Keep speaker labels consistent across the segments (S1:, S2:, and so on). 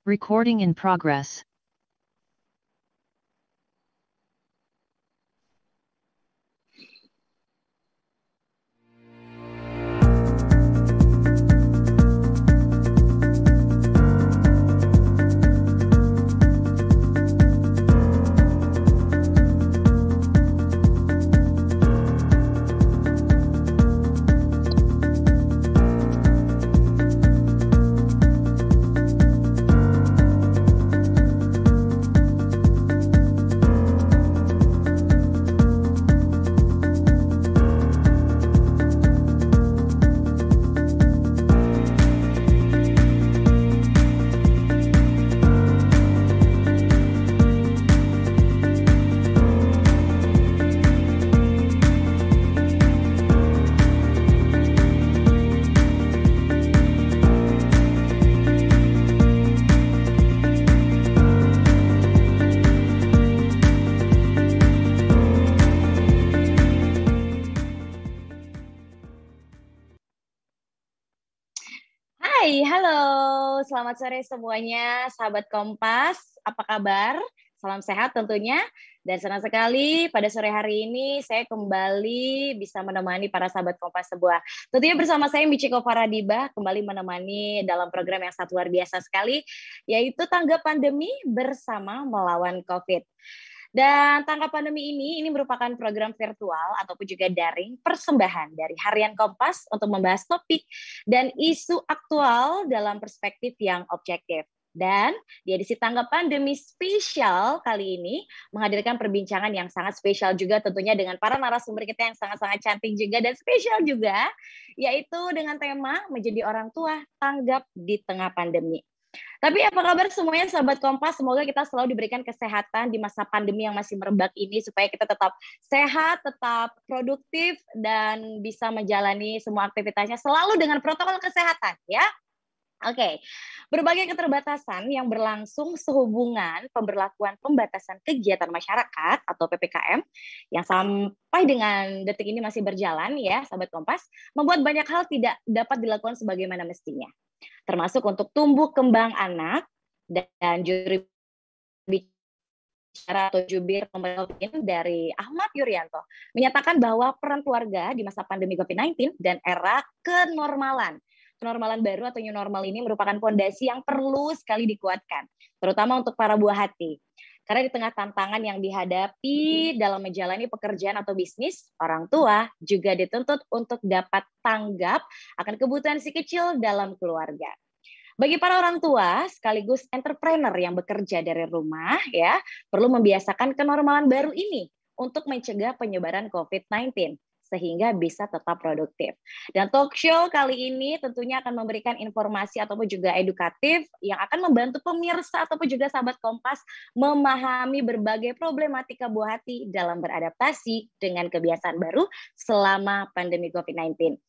S1: Recording in progress.
S2: Hai, halo. Selamat sore semuanya, sahabat Kompas. Apa kabar? Salam sehat tentunya. Dan senang sekali pada sore hari ini saya kembali bisa menemani para sahabat Kompas sebuah. Tentunya bersama saya Michiko Faradiba kembali menemani dalam program yang sangat luar biasa sekali, yaitu Tanggap Pandemi Bersama Melawan COVID. Dan Tanggap Pandemi ini merupakan program virtual ataupun juga daring persembahan dari Harian Kompas untuk membahas topik dan isu aktual dalam perspektif yang objektif. Dan di edisi Tanggap Pandemi spesial kali ini menghadirkan perbincangan yang sangat spesial juga tentunya dengan para narasumber kita yang sangat-sangat cantik juga dan spesial juga, yaitu dengan tema menjadi orang tua tanggap di tengah pandemi. Tapi apa kabar semuanya sahabat Kompas? Semoga kita selalu diberikan kesehatan di masa pandemi yang masih merebak ini supaya kita tetap sehat, tetap produktif dan bisa menjalani semua aktivitasnya selalu dengan protokol kesehatan ya. Oke, berbagai keterbatasan yang berlangsung sehubungan pemberlakuan pembatasan kegiatan masyarakat atau PPKM yang sampai dengan detik ini masih berjalan ya, sahabat Kompas, membuat banyak hal tidak dapat dilakukan sebagaimana mestinya. Termasuk untuk tumbuh kembang anak dan juri bicara atau jubir pemerintah dari Ahmad Yuryanto menyatakan bahwa peran keluarga di masa pandemi COVID-19 dan era kenormalan baru atau new normal ini merupakan fondasi yang perlu sekali dikuatkan, terutama untuk para buah hati. Karena di tengah tantangan yang dihadapi dalam menjalani pekerjaan atau bisnis, orang tua juga dituntut untuk dapat tanggap akan kebutuhan si kecil dalam keluarga. Bagi para orang tua sekaligus entrepreneur yang bekerja dari rumah ya, perlu membiasakan kenormalan baru ini untuk mencegah penyebaran COVID-19 sehingga bisa tetap produktif. Dan talk show kali ini tentunya akan memberikan informasi ataupun juga edukatif yang akan membantu pemirsa ataupun juga sahabat Kompas memahami berbagai problematika buah hati dalam beradaptasi dengan kebiasaan baru selama pandemi COVID-19.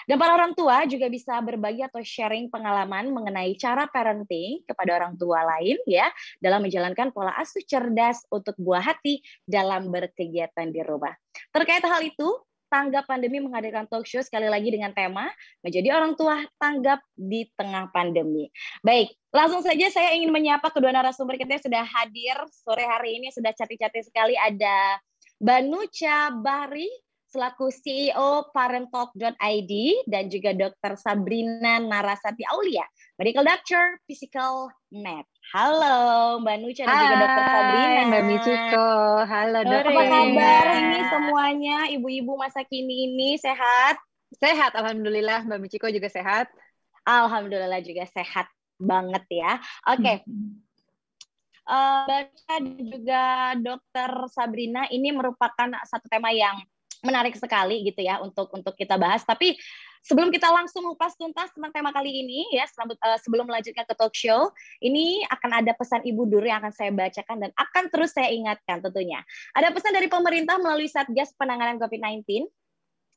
S2: Dan para orang tua juga bisa berbagi atau sharing pengalaman mengenai cara parenting kepada orang tua lain ya dalam menjalankan pola asuh cerdas untuk buah hati dalam berkegiatan di rumah. Terkait hal itu, Tanggap Pandemi menghadirkan talk show sekali lagi dengan tema menjadi orang tua tanggap di tengah pandemi. Baik, langsung saja saya ingin menyapa kedua narasumber kita yang sudah hadir sore hari ini, sudah cantik-cantik sekali. Ada Mbak Nucha Bahri selaku CEO parentalk.id dan juga Dr. Sabrina Narasati Aulia, Medical Doctor, Physical Med. Halo Mbak Nucha dan juga Dr. Sabrina.
S3: Mbak Michiko, halo Dr.
S2: Apa kabar
S3: Sabrina.
S2: ini semuanya, ibu-ibu masa kini ini sehat?
S3: Sehat, alhamdulillah. Mbak Michiko juga sehat.
S2: Alhamdulillah juga sehat banget ya. Oke. Baca dan juga Dr. Sabrina, ini merupakan satu tema yang menarik sekali gitu ya untuk kita bahas. Tapi sebelum kita langsung kupas tuntas tentang tema kali ini ya, sebelum melanjutkan ke talk show, ini akan ada pesan Ibu Duru yang akan saya bacakan dan akan terus saya ingatkan tentunya. Ada pesan dari pemerintah melalui Satgas Penanganan COVID-19,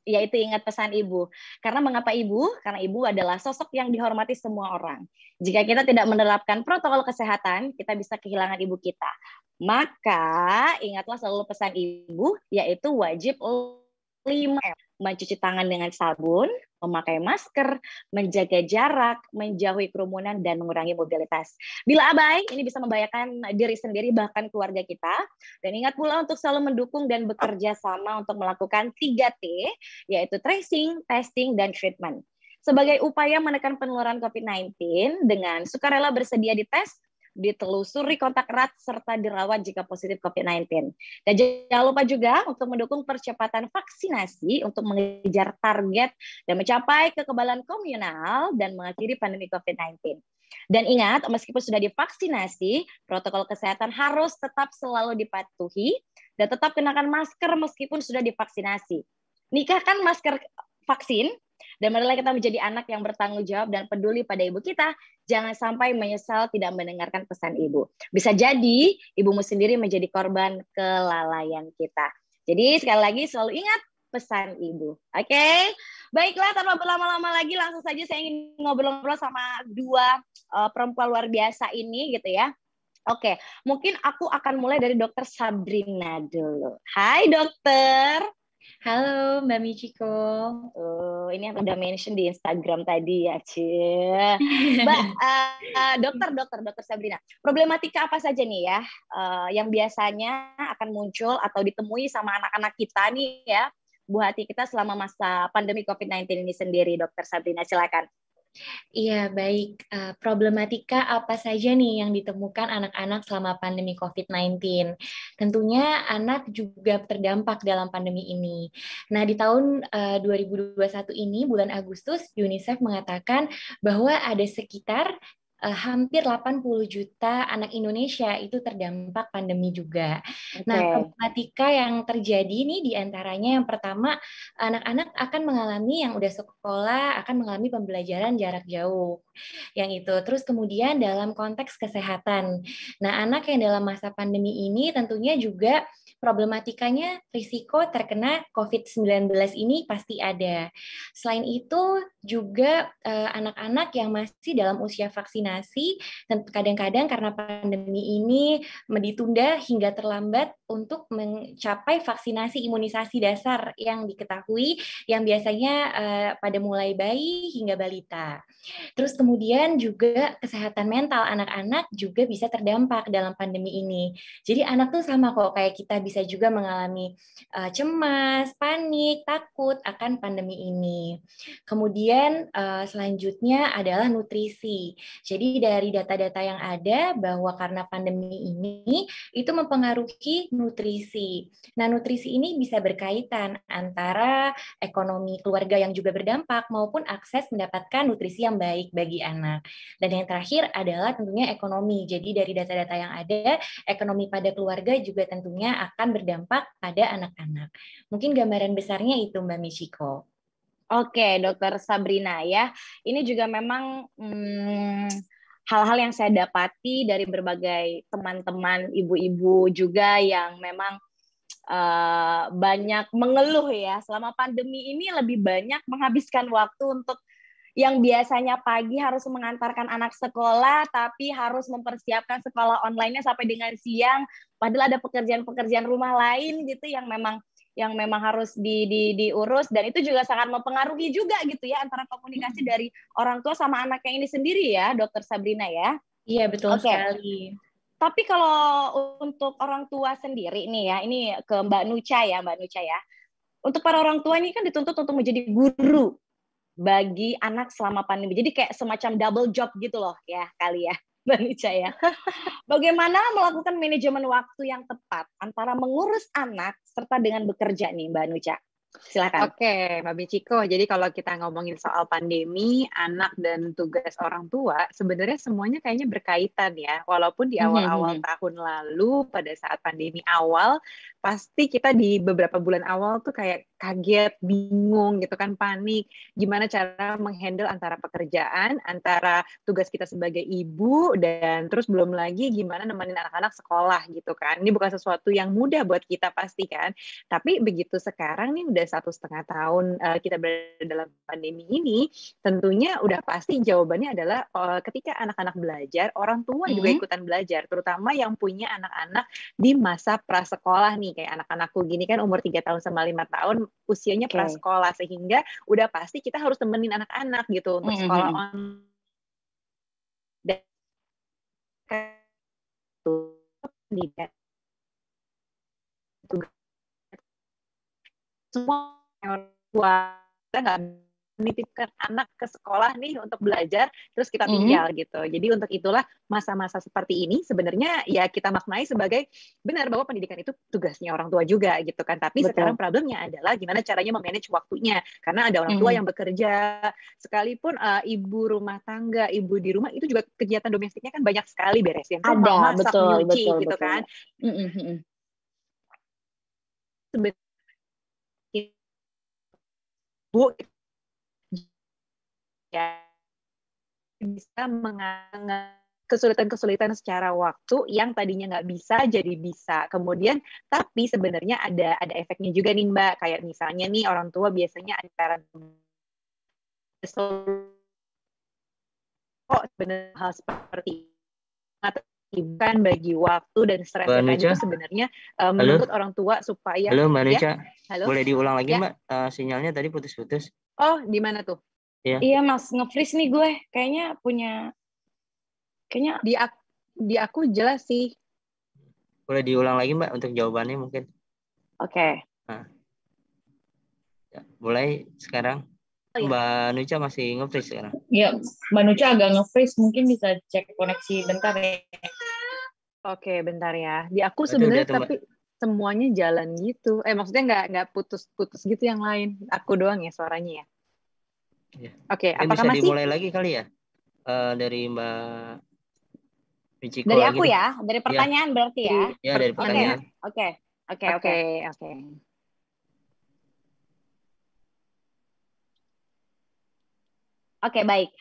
S2: yaitu ingat pesan Ibu. Karena mengapa Ibu? Karena Ibu adalah sosok yang dihormati semua orang. Jika kita tidak menerapkan protokol kesehatan, kita bisa kehilangan ibu kita. Maka ingatlah selalu pesan Ibu, yaitu wajib 5M. Mencuci tangan dengan sabun, memakai masker, menjaga jarak, menjauhi kerumunan, dan mengurangi mobilitas. Bila abai, ini bisa membahayakan diri sendiri bahkan keluarga kita. Dan ingat pula untuk selalu mendukung dan bekerja sama untuk melakukan 3T, yaitu tracing, testing, dan treatment. Sebagai upaya menekan penularan COVID-19 dengan sukarela bersedia dites, ditelusuri kontak erat, serta dirawat jika positif COVID-19. Dan jangan lupa juga untuk mendukung percepatan vaksinasi untuk mengejar target dan mencapai kekebalan komunal dan mengakhiri pandemi COVID-19. Dan ingat, meskipun sudah divaksinasi, protokol kesehatan harus tetap selalu dipatuhi dan tetap kenakan masker meskipun sudah divaksinasi. Nikahkan masker vaksin, dan marilah kita menjadi anak yang bertanggung jawab dan peduli pada ibu kita. Jangan sampai menyesal tidak mendengarkan pesan ibu. Bisa jadi ibumu sendiri menjadi korban kelalaian kita. Jadi sekali lagi selalu ingat pesan ibu. Oke? Baiklah, tanpa berlama-lama lagi langsung saja saya ingin ngobrol-ngobrol sama dua perempuan luar biasa ini gitu ya. Oke, mungkin aku akan mulai dari Dokter Sabrina dulu. Hai dokter.
S1: Halo Mbak Michiko.
S2: Ini yang udah mention di Instagram tadi ya, Cie. Mbak, dokter Sabrina, problematika apa saja nih ya yang biasanya akan muncul atau ditemui sama anak-anak kita nih ya, buah hati kita selama masa pandemi COVID-19 ini sendiri, Dokter Sabrina, silakan.
S1: Iya, baik. Problematika apa saja nih yang ditemukan anak-anak selama pandemi COVID-19? Tentunya anak juga terdampak dalam pandemi ini. Nah, di tahun 2021 ini, bulan Agustus, UNICEF mengatakan bahwa ada sekitar hampir 80 juta anak Indonesia itu terdampak pandemi juga. Okay. Nah, problematika yang terjadi ini diantaranya yang pertama, anak-anak akan mengalami yang udah sekolah, akan mengalami pembelajaran jarak jauh. Yang itu. Terus kemudian dalam konteks kesehatan. Nah, anak yang dalam masa pandemi ini tentunya juga problematikanya risiko terkena COVID-19 ini pasti ada. Selain itu juga anak-anak yang masih dalam usia vaksinasi, dan kadang-kadang karena pandemi ini ditunda hingga terlambat untuk mencapai vaksinasi imunisasi dasar yang diketahui yang biasanya pada mulai bayi hingga balita. Terus kemudian juga kesehatan mental anak-anak juga bisa terdampak dalam pandemi ini. Jadi anak tuh sama kok kayak kita bisa juga mengalami cemas, panik, takut akan pandemi ini. Kemudian selanjutnya adalah nutrisi. Jadi dari data-data yang ada bahwa karena pandemi ini itu mempengaruhi nutrisi. Nah, nutrisi ini bisa berkaitan antara ekonomi keluarga yang juga berdampak maupun akses mendapatkan nutrisi yang baik bagi anak. Dan yang terakhir adalah tentunya ekonomi. Jadi dari data-data yang ada, ekonomi pada keluarga juga tentunya akan berdampak pada anak-anak. Mungkin gambaran besarnya itu Mbak Michiko.
S2: Oke, Dokter Sabrina ya. Ini juga memang hal-hal yang saya dapati dari berbagai teman-teman ibu-ibu juga yang memang banyak mengeluh ya. Selama pandemi ini lebih banyak menghabiskan waktu untuk yang biasanya pagi harus mengantarkan anak sekolah, tapi harus mempersiapkan sekolah online-nya sampai dengan siang. Padahal ada pekerjaan-pekerjaan rumah lain gitu yang memang harus diurus, dan itu juga sangat mempengaruhi juga gitu ya antara komunikasi dari orang tua sama anaknya ini sendiri ya, Dokter Sabrina ya.
S1: Iya, betul sekali.
S2: Tapi kalau untuk orang tua sendiri nih ya, ini ke Mbak Nucha ya. Untuk para orang tua ini kan dituntut untuk menjadi guru bagi anak selama pandemi. Jadi kayak semacam double job gitu loh ya kali ya, Mbak Nucha ya. Bagaimana melakukan manajemen waktu yang tepat antara mengurus anak serta dengan bekerja nih, Mbak Nucha? Silakan.
S3: Oke, Mbak Michiko. Jadi kalau kita ngomongin soal pandemi, anak dan tugas orang tua, sebenarnya semuanya kayaknya berkaitan ya. Walaupun di awal-awal tahun lalu, pada saat pandemi awal, pasti kita di beberapa bulan awal tuh kayak kaget, bingung gitu kan, panik. Gimana cara menghandle antara pekerjaan, antara tugas kita sebagai ibu, dan terus belum lagi gimana nemenin anak-anak sekolah gitu kan. Ini bukan sesuatu yang mudah buat kita pasti kan. Tapi begitu sekarang nih udah 1,5 tahun kita berada dalam pandemi ini, tentunya udah pasti jawabannya adalah ketika anak-anak belajar, orang tua juga ikutan belajar, terutama yang punya anak-anak di masa prasekolah nih. kayak anak-anakku gini kan umur 3 tahun sama 5 tahun, usianya
S2: Oke.
S3: prasekolah, sehingga udah pasti kita harus temenin anak-anak gitu untuk sekolah online. Dan pendidikan semua orang tua kita nggak menitipkan anak ke sekolah nih untuk belajar terus kita tinggal gitu. Jadi untuk itulah masa-masa seperti ini sebenarnya ya kita maknai sebagai benar bahwa pendidikan itu tugasnya orang tua juga gitu kan. Tapi sekarang problemnya adalah gimana caranya memanage waktunya, karena ada orang tua yang bekerja, sekalipun ibu rumah tangga, ibu di rumah itu juga kegiatan domestiknya kan banyak sekali beresin rumah, masak, nyuci gitu kan. Bu ya bisa mengalami kesulitan-kesulitan secara waktu yang tadinya nggak bisa jadi bisa. Kemudian tapi sebenarnya ada efeknya juga nih Mbak, kayak misalnya nih orang tua biasanya ada sebenarnya hal seperti bukan bagi waktu dan stresnya tadi itu sebenarnya menuntut orang tua supaya.
S4: Halo Mbak Nucha,
S3: Halo?
S4: Boleh diulang lagi Mbak, sinyalnya tadi putus-putus.
S3: Oh di mana tuh?
S2: Iya Mas, nge-freeze nih gue. Kayaknya
S3: di aku jelas sih.
S4: Boleh diulang lagi Mbak untuk jawabannya mungkin.
S2: Oke.
S4: Nah. Ya, mulai sekarang. Mbak Nucha masih nge-freeze sekarang.
S5: Iya, Mbak Nucha agak nge-freeze, mungkin bisa cek koneksi bentar ya.
S3: Oke, bentar ya. Di aku sebenarnya tapi semuanya jalan gitu. Maksudnya nggak putus-putus gitu yang lain. Aku doang ya suaranya ya.
S4: Ya.
S3: Oke, apakah
S4: bisa
S3: masih?
S4: Dimulai lagi kali ya? Dari Mbak Michiko.
S2: Dari aku ya? Dari pertanyaan berarti ya?
S4: Ya, dari pertanyaan.
S2: Oke. Oke, baik.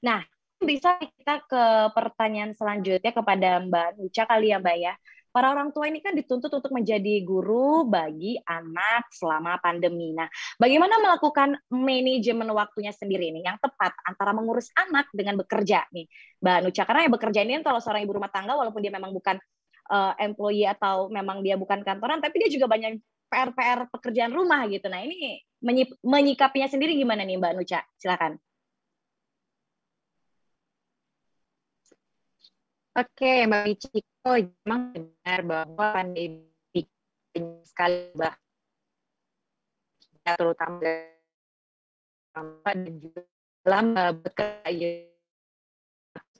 S2: Nah, bisa kita ke pertanyaan selanjutnya kepada Mbak Nucha kali ya Mbak ya. Para orang tua ini kan dituntut untuk menjadi guru bagi anak selama pandemi. Nah, bagaimana melakukan manajemen waktunya sendiri nih yang tepat antara mengurus anak dengan bekerja nih, Mbak Nucha? Karena yang bekerja ini kan kalau seorang ibu rumah tangga walaupun dia memang bukan employee atau memang dia bukan kantoran, tapi dia juga banyak PR pekerjaan rumah gitu. Nah, ini menyikapinya sendiri gimana nih Mbak Nucha? Silakan.
S3: Oke, Mbak Michiko, memang benar bahwa pandemi sekali terutama dan juga dalam bekerja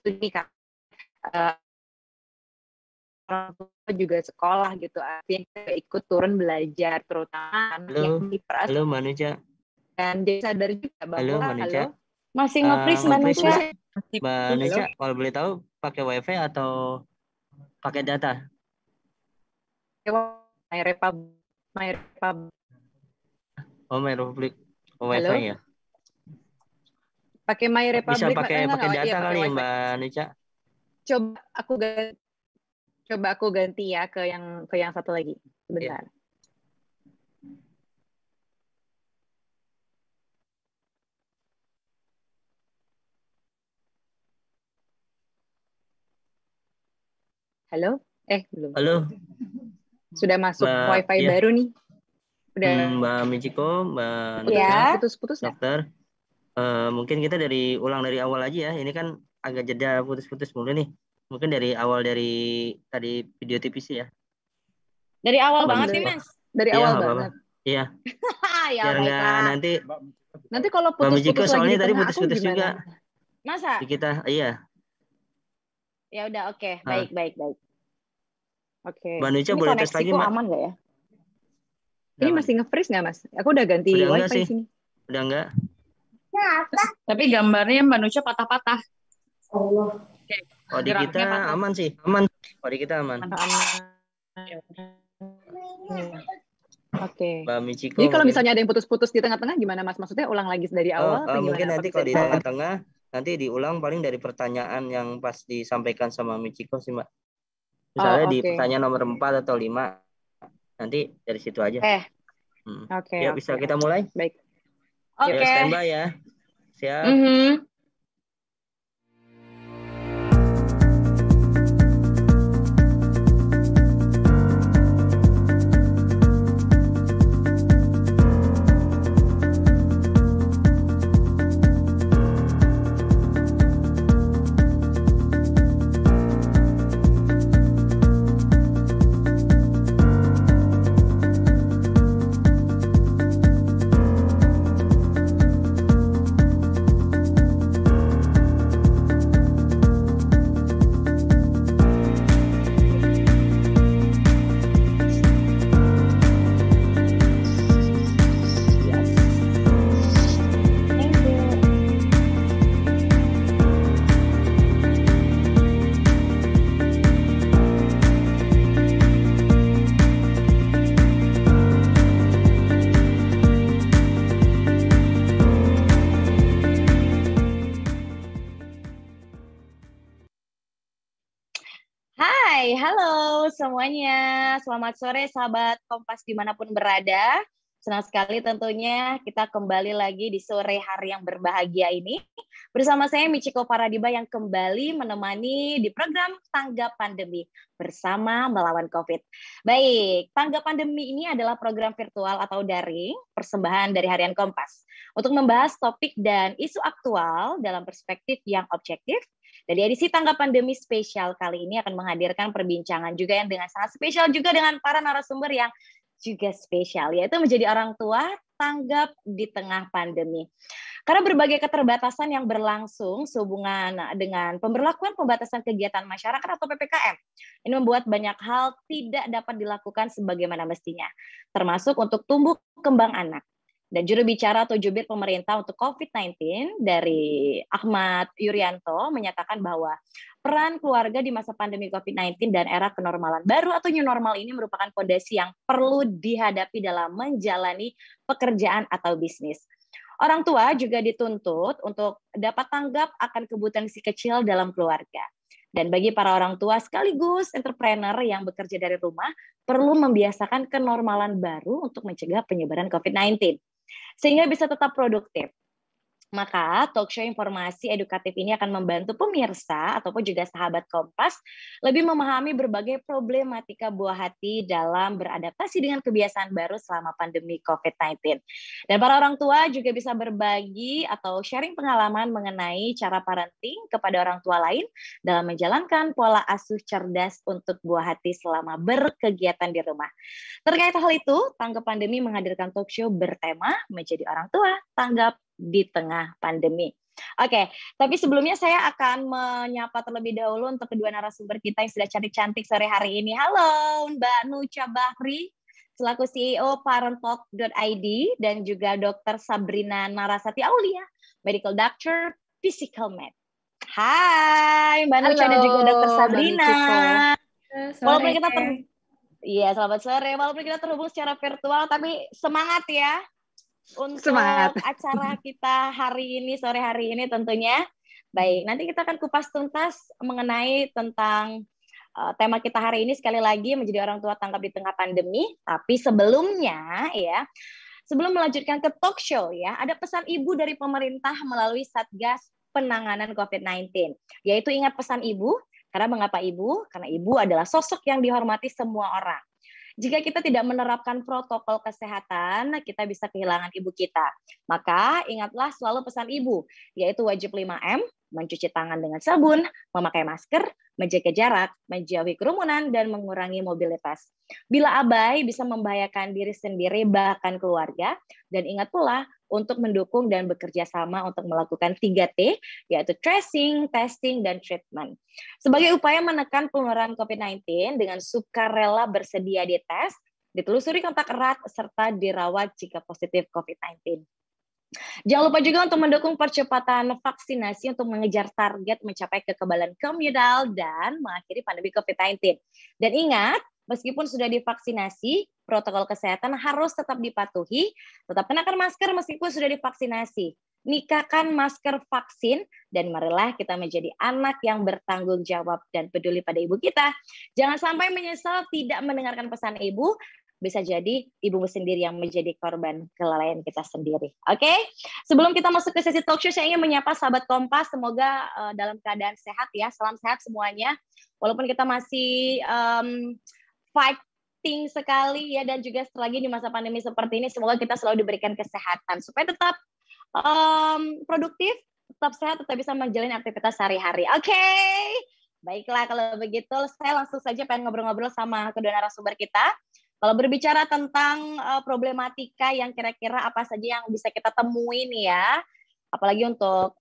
S3: studi kan orang tua juga sekolah gitu, artinya ikut turun belajar terutama yang di peras.
S4: Halo Mbak Nucha.
S3: Dan dia sadar juga bahwa
S2: masih nge-freeze Mbak Nucha.
S4: Mbak Nucha, kalau boleh tahu pakai WiFi atau pakai data?
S3: My
S4: Republic. WiFi ya?
S3: Pakai My Republic.
S4: Bisa pakai data kali ya Mbak Nucha?
S3: Coba aku ganti ya ke yang satu lagi. Sebentar. Yeah. Halo? Belum.
S4: Halo.
S3: Sudah masuk WiFi baru nih. Udah.
S4: Mbak Michiko, Mbak Nucha,
S3: putus-putus
S4: dokter. Mungkin kita ulang dari awal aja ya. Ini kan agak jeda putus-putus mulu nih. Mungkin dari awal dari tadi video TPC ya.
S2: Dari awal banget nih Mas.
S3: Dari awal banget.
S4: Iya.
S2: Ya,
S4: biar nggak
S3: nanti kalau
S4: lagi
S3: putus-putus
S4: soalnya tadi putus-putus juga.
S2: Masa?
S4: Di kita, iya.
S2: Ya udah, oke. Baik. Oke.
S4: Mbak Nucha boleh tes lagi, Mbak.
S2: Aman nggak ya?
S3: Ini masih nge-freeze nggak, Mas? Aku udah ganti WiFi sini.
S4: Udah enggak?
S5: Tapi gambarnya Mbak Nucha patah-patah.
S3: Allah.
S4: Oh, di kita aman sih. Aman. Oh, di kita aman.
S3: Oke.
S4: Mbak Michiko.
S3: Jadi kalau misalnya ada yang putus-putus di tengah-tengah gimana, Mas? Maksudnya ulang lagi dari awal atau gimana?
S4: Mungkin nanti kalau di tengah-tengah nanti diulang paling dari pertanyaan yang pas disampaikan sama Michiko sih, Mbak. Misalnya di pertanyaan nomor 4 atau 5. Nanti dari situ aja.
S3: Oke.
S4: Ya, bisa kita mulai?
S3: Baik.
S2: Oke.
S4: Standby ya. Siap.
S2: halo semuanya. Selamat sore sahabat Kompas dimanapun berada. Senang sekali tentunya kita kembali lagi di sore hari yang berbahagia ini. Bersama saya Michiko Paradiba yang kembali menemani di program Tanggap Pandemi bersama melawan COVID. Baik, Tanggap Pandemi ini adalah program virtual atau daring persembahan dari Harian Kompas untuk membahas topik dan isu aktual dalam perspektif yang objektif. Dan di edisi Tanggap Pandemi spesial kali ini akan menghadirkan perbincangan juga yang dengan sangat spesial juga dengan para narasumber yang juga spesial, yaitu menjadi orang tua tanggap di tengah pandemi. Karena berbagai keterbatasan yang berlangsung sehubungan dengan pemberlakuan pembatasan kegiatan masyarakat atau PPKM, ini membuat banyak hal tidak dapat dilakukan sebagaimana mestinya, termasuk untuk tumbuh kembang anak. Dan juru bicara atau jubir pemerintah untuk COVID-19 dari Ahmad Yuryanto menyatakan bahwa peran keluarga di masa pandemi COVID-19 dan era kenormalan baru atau new normal ini merupakan fondasi yang perlu dihadapi dalam menjalani pekerjaan atau bisnis. Orang tua juga dituntut untuk dapat tanggap akan kebutuhan si kecil dalam keluarga. Dan bagi para orang tua sekaligus entrepreneur yang bekerja dari rumah, perlu membiasakan kenormalan baru untuk mencegah penyebaran COVID-19. Sehingga bisa tetap produktif. Maka talk show informasi edukatif ini akan membantu pemirsa ataupun juga sahabat Kompas lebih memahami berbagai problematika buah hati dalam beradaptasi dengan kebiasaan baru selama pandemi COVID-19. Dan para orang tua juga bisa berbagi atau sharing pengalaman mengenai cara parenting kepada orang tua lain dalam menjalankan pola asuh cerdas untuk buah hati selama berkegiatan di rumah. Terkait hal itu, Tanggap Pandemi menghadirkan talk show bertema menjadi orang tua tanggap di tengah pandemi. Oke, tapi sebelumnya saya akan menyapa terlebih dahulu untuk kedua narasumber kita yang sudah cantik-cantik sore hari ini. Halo, Mbak Nucha Bahri, selaku CEO Parenttalk.id, dan juga Dr. Sabrina Narasati Aulia, Medical Doctor, Physical Med. Hai, Mbak Nucha dan juga Dr. Sabrina. Walaupun kita selamat sore. Walaupun kita terhubung secara virtual, tapi semangat ya untuk acara kita hari ini, sore hari ini tentunya. Baik, nanti kita akan kupas tuntas mengenai tentang tema kita hari ini, sekali lagi menjadi orang tua tanggap di tengah pandemi. Tapi sebelumnya ya, sebelum melanjutkan ke talk show ya, ada pesan ibu dari pemerintah melalui Satgas Penanganan COVID-19. Yaitu ingat pesan ibu, karena mengapa ibu? Karena ibu adalah sosok yang dihormati semua orang. Jika kita tidak menerapkan protokol kesehatan, kita bisa kehilangan ibu kita. Maka ingatlah selalu pesan ibu, yaitu wajib 5M, mencuci tangan dengan sabun, memakai masker, menjaga jarak, menjauhi kerumunan, dan mengurangi mobilitas. Bila abai bisa membahayakan diri sendiri bahkan keluarga, dan ingat pula untuk mendukung dan bekerja sama untuk melakukan 3T, yaitu tracing, testing, dan treatment. Sebagai upaya menekan penularan COVID-19 dengan sukarela bersedia dites, ditelusuri kontak erat, serta dirawat jika positif COVID-19. Jangan lupa juga untuk mendukung percepatan vaksinasi untuk mengejar target mencapai kekebalan komunal dan mengakhiri pandemi COVID-19. Dan ingat, meskipun sudah divaksinasi, protokol kesehatan harus tetap dipatuhi, tetap kenakan masker meskipun sudah divaksinasi. Nikahkan masker vaksin, dan marilah kita menjadi anak yang bertanggung jawab dan peduli pada ibu kita. Jangan sampai menyesal tidak mendengarkan pesan ibu, bisa jadi ibumu sendiri yang menjadi korban kelalaian kita sendiri. Oke? Sebelum kita masuk ke sesi talk show, saya ingin menyapa sahabat Kompas, semoga dalam keadaan sehat ya, salam sehat semuanya. Walaupun kita masih fighting sekali ya, dan juga lagi di masa pandemi seperti ini, semoga kita selalu diberikan kesehatan supaya tetap produktif, tetap sehat, tetap bisa menjalani aktivitas sehari-hari. Oke? Baiklah, kalau begitu saya langsung saja pengen ngobrol-ngobrol sama kedua narasumber kita. Kalau berbicara tentang problematika yang kira-kira apa saja yang bisa kita temuin ya, apalagi untuk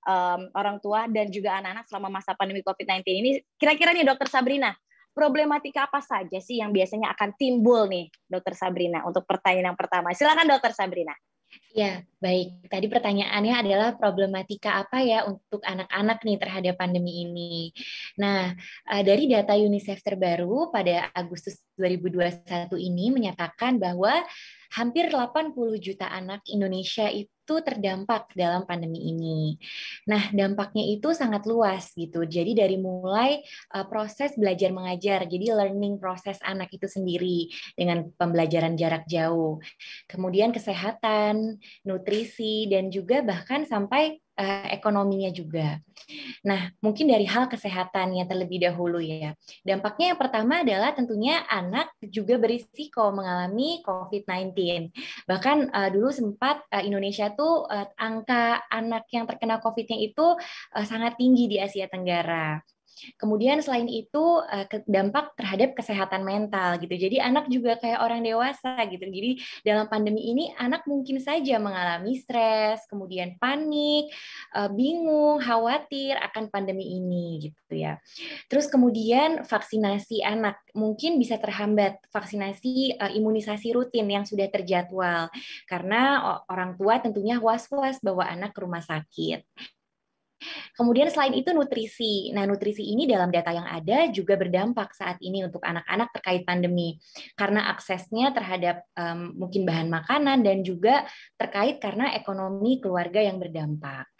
S2: orang tua dan juga anak-anak selama masa pandemi COVID-19 ini, kira-kira nih Dr. Sabrina, problematika apa saja sih yang biasanya akan timbul nih Dr. Sabrina untuk pertanyaan yang pertama? Silakan Dr. Sabrina.
S1: Ya, baik. Tadi pertanyaannya adalah problematika apa ya untuk anak-anak nih terhadap pandemi ini. Nah, dari data UNICEF terbaru pada Agustus 2021 ini menyatakan bahwa hampir 80 juta anak Indonesia itu terdampak dalam pandemi ini. Nah, dampaknya itu sangat luas gitu. Jadi dari mulai proses belajar mengajar, jadi learning proses anak itu sendiri dengan pembelajaran jarak jauh. Kemudian kesehatan, nutrisi, dan juga bahkan sampai ekonominya juga. Nah, mungkin dari hal kesehatannya terlebih dahulu ya. Dampaknya yang pertama adalah tentunya anak juga berisiko mengalami COVID-19. Bahkan dulu sempat Indonesia tuh angka anak yang terkena COVID-nya itu sangat tinggi di Asia Tenggara. Kemudian selain itu dampak terhadap kesehatan mental gitu. Jadi anak juga kayak orang dewasa gitu. Jadi dalam pandemi ini anak mungkin saja mengalami stres, kemudian panik, bingung, khawatir akan pandemi ini gitu ya. Terus kemudian vaksinasi anak mungkin bisa terhambat, vaksinasi imunisasi rutin yang sudah terjadwal karena orang tua tentunya was-was bawa anak ke rumah sakit. Kemudian selain itu nutrisi. Nah, nutrisi ini dalam data yang ada juga berdampak saat ini untuk anak-anak terkait pandemi. Karena aksesnya terhadap mungkin bahan makanan dan juga terkait karena ekonomi keluarga yang berdampak.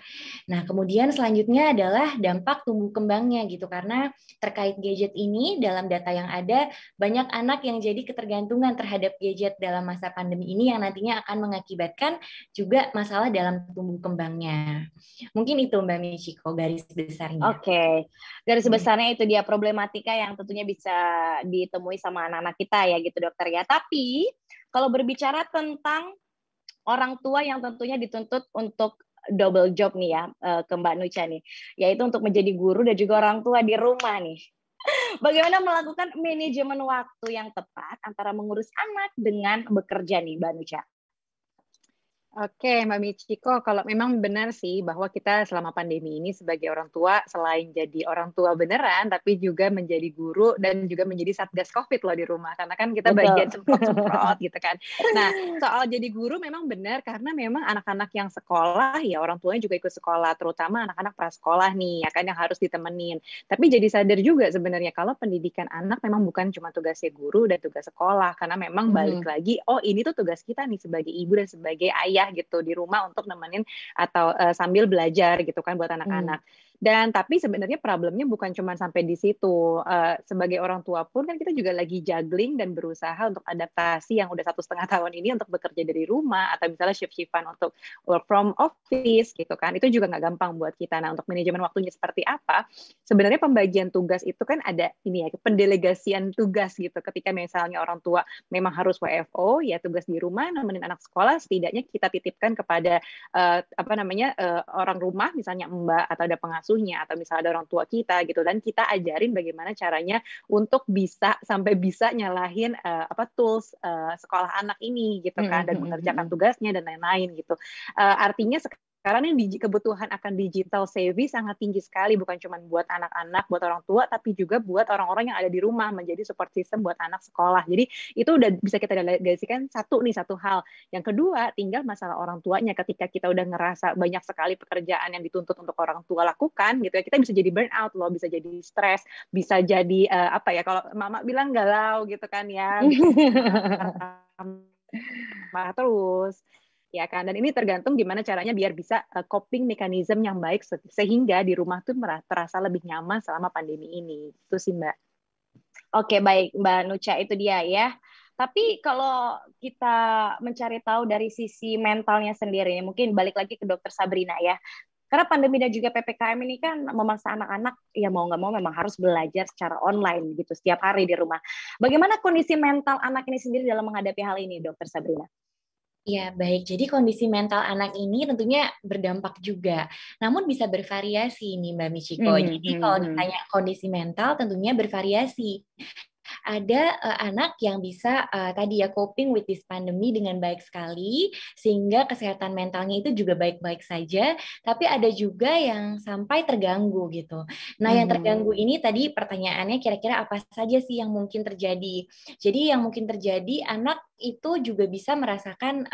S1: Nah, kemudian selanjutnya adalah dampak tumbuh kembangnya gitu. Karena terkait gadget ini dalam data yang ada banyak anak yang jadi ketergantungan terhadap gadget dalam masa pandemi ini yang nantinya akan mengakibatkan juga masalah dalam tumbuh kembangnya. Mungkin itu Mbak Michiko garis besarnya.
S2: Oke. Garis besarnya itu dia problematika yang tentunya bisa ditemui sama anak-anak kita ya gitu dokter ya. Tapi kalau berbicara tentang orang tua yang tentunya dituntut untuk double job nih ya ke Mbak Nucha nih, yaitu untuk menjadi guru dan juga orang tua di rumah nih. Bagaimana melakukan manajemen waktu yang tepat antara mengurus anak dengan bekerja nih Mbak Nucha?
S3: Oke, Mbak Michiko, kalau memang benar sih bahwa kita selama pandemi ini sebagai orang tua, selain jadi orang tua beneran, tapi juga menjadi guru dan juga menjadi satgas COVID loh di rumah. Karena kan kita bagian semprot-semprot gitu kan. Nah, soal jadi guru memang benar karena memang anak-anak yang sekolah, ya orang tuanya juga ikut sekolah, terutama anak-anak prasekolah nih, ya kan yang harus ditemenin. Tapi jadi sadar juga sebenarnya kalau pendidikan anak memang bukan cuma tugasnya guru dan tugas sekolah, karena memang balik lagi, oh ini tuh tugas kita nih sebagai ibu dan sebagai ayah gitu di rumah untuk nemenin atau sambil belajar gitu kan buat anak-anak. Dan tapi sebenarnya problemnya bukan cuma sampai di situ. Sebagai orang tua pun kan kita juga lagi juggling dan berusaha untuk adaptasi yang udah 1,5 tahun ini untuk bekerja dari rumah atau misalnya shift-shiftan untuk work from office gitu kan. Itu juga nggak gampang buat kita. Nah, untuk manajemen waktunya seperti apa? Sebenarnya pembagian tugas itu kan ada ini ya, pendelegasian tugas gitu. Ketika misalnya orang tua memang harus WFO, ya tugas di rumah nemenin anak sekolah setidaknya kita titipkan kepada orang rumah misalnya mbak atau ada pengasuhnya atau misalnya ada orang tua kita gitu dan kita ajarin bagaimana caranya untuk bisa sampai bisa nyalahin tools sekolah anak ini gitu kan dan mengerjakan tugasnya dan lain-lain gitu. Artinya sekarang ini kebutuhan akan digital savvy sangat tinggi sekali, bukan cuma buat anak-anak, buat orang tua, tapi juga buat orang-orang yang ada di rumah, menjadi support system buat anak sekolah. Jadi itu udah bisa kita delegasikan satu hal. Yang kedua, tinggal masalah orang tuanya. Ketika kita udah ngerasa banyak sekali pekerjaan yang dituntut untuk orang tua lakukan, gitu ya, kita bisa jadi burnout loh, bisa jadi stres, bisa jadi kalau mama bilang galau gitu kan ya, marah terus. Ya kan, dan ini tergantung gimana caranya biar bisa coping mechanism yang baik sehingga di rumah tuh terasa lebih nyaman selama pandemi ini. Itu sih Mbak.
S2: Oke, baik Mbak Nucha, itu dia ya. Tapi kalau kita mencari tahu dari sisi mentalnya sendiri, mungkin balik lagi ke Dokter Sabrina ya. Karena pandemi dan juga PPKM ini kan memaksa anak-anak ya mau nggak mau memang harus belajar secara online gitu setiap hari di rumah. Bagaimana kondisi mental anak ini sendiri dalam menghadapi hal ini, Dokter Sabrina?
S1: Ya, baik. Jadi kondisi mental anak ini tentunya berdampak juga. Namun bisa bervariasi nih Mbak Michiko. Jadi kalau ditanya kondisi mental tentunya bervariasi. Ada anak yang bisa tadi ya coping with this pandemi dengan baik sekali sehingga kesehatan mentalnya itu juga baik-baik saja, tapi ada juga yang sampai terganggu gitu. Nah, yang terganggu ini tadi pertanyaannya kira-kira apa saja sih yang mungkin terjadi? Jadi yang mungkin terjadi anak itu juga bisa merasakan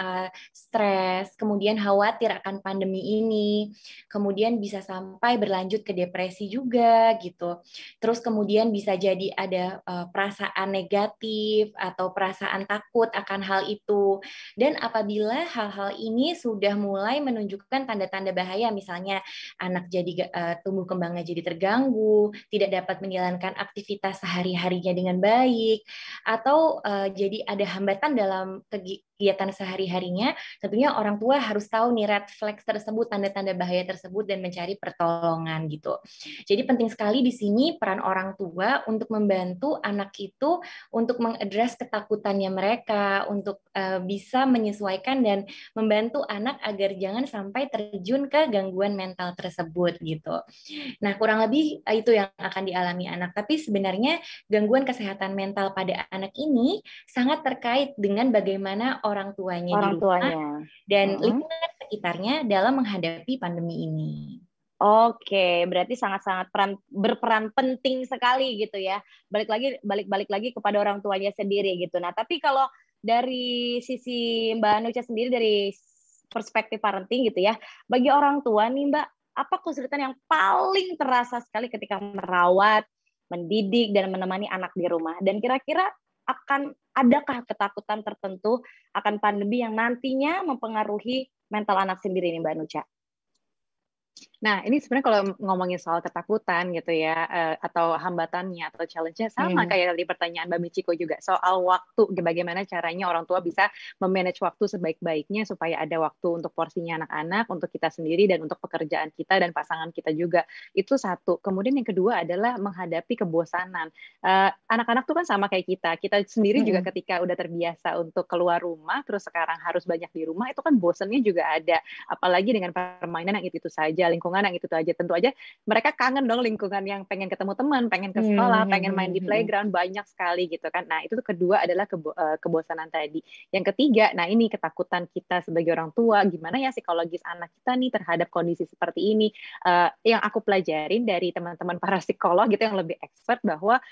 S1: stres, kemudian khawatir akan pandemi ini, kemudian bisa sampai berlanjut ke depresi juga gitu. Terus kemudian bisa jadi ada perasaan negatif atau perasaan takut akan hal itu. Dan apabila hal-hal ini sudah mulai menunjukkan tanda-tanda bahaya, misalnya anak jadi tumbuh kembangnya jadi terganggu, tidak dapat menjalankan aktivitas sehari-harinya dengan baik, atau jadi ada hambatan dalam kegiatan sehari-harinya, tentunya orang tua harus tahu nih red flags tersebut, tanda-tanda bahaya tersebut, dan mencari pertolongan gitu. Jadi penting sekali di sini peran orang tua untuk membantu anak itu untuk mengadres ketakutannya mereka, untuk bisa menyesuaikan dan membantu anak agar jangan sampai terjun ke gangguan mental tersebut gitu. Nah, kurang lebih itu yang akan dialami anak. Tapi sebenarnya gangguan kesehatan mental pada anak ini sangat terkait dengan bagaimana orang tuanya di rumah dan lingkungan sekitarnya dalam menghadapi pandemi ini.
S2: Oke, berarti sangat-sangat berperan penting sekali gitu ya. Balik lagi kepada orang tuanya sendiri gitu. Nah, tapi kalau dari sisi Mbak Nucha sendiri dari perspektif parenting gitu ya, bagi orang tua nih Mbak, apa kesulitan yang paling terasa sekali ketika merawat, mendidik dan menemani anak di rumah? Dan kira-kira adakah ketakutan tertentu akan pandemi yang nantinya mempengaruhi mental anak sendiri nih Mbak Nucha?
S3: Nah, ini sebenarnya kalau ngomongin soal ketakutan gitu ya, atau hambatannya atau challenge-nya sama kayak di pertanyaan Mbak Michiko juga, soal waktu, bagaimana caranya orang tua bisa memanage waktu sebaik-baiknya supaya ada waktu untuk porsinya anak-anak, untuk kita sendiri, dan untuk pekerjaan kita dan pasangan kita juga. Itu satu. Kemudian yang kedua adalah menghadapi kebosanan. Anak-anak tuh kan sama kayak kita sendiri juga ketika udah terbiasa untuk keluar rumah, terus sekarang harus banyak di rumah, itu kan bosannya juga ada. Apalagi dengan permainan yang itu saja, lingkungan yang itu aja. Tentu aja mereka kangen dong lingkungan yang pengen ketemu teman, pengen ke sekolah, pengen main di playground, banyak sekali gitu kan. Nah, itu kedua adalah kebosanan tadi. Yang ketiga, nah ini ketakutan kita sebagai orang tua, gimana ya psikologis anak kita nih terhadap kondisi seperti ini. Yang aku pelajarin dari teman-teman para psikolog gitu yang lebih expert, bahwa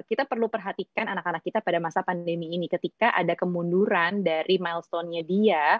S3: kita perlu perhatikan anak-anak kita pada masa pandemi ini. Ketika ada kemunduran dari milestone-nya dia,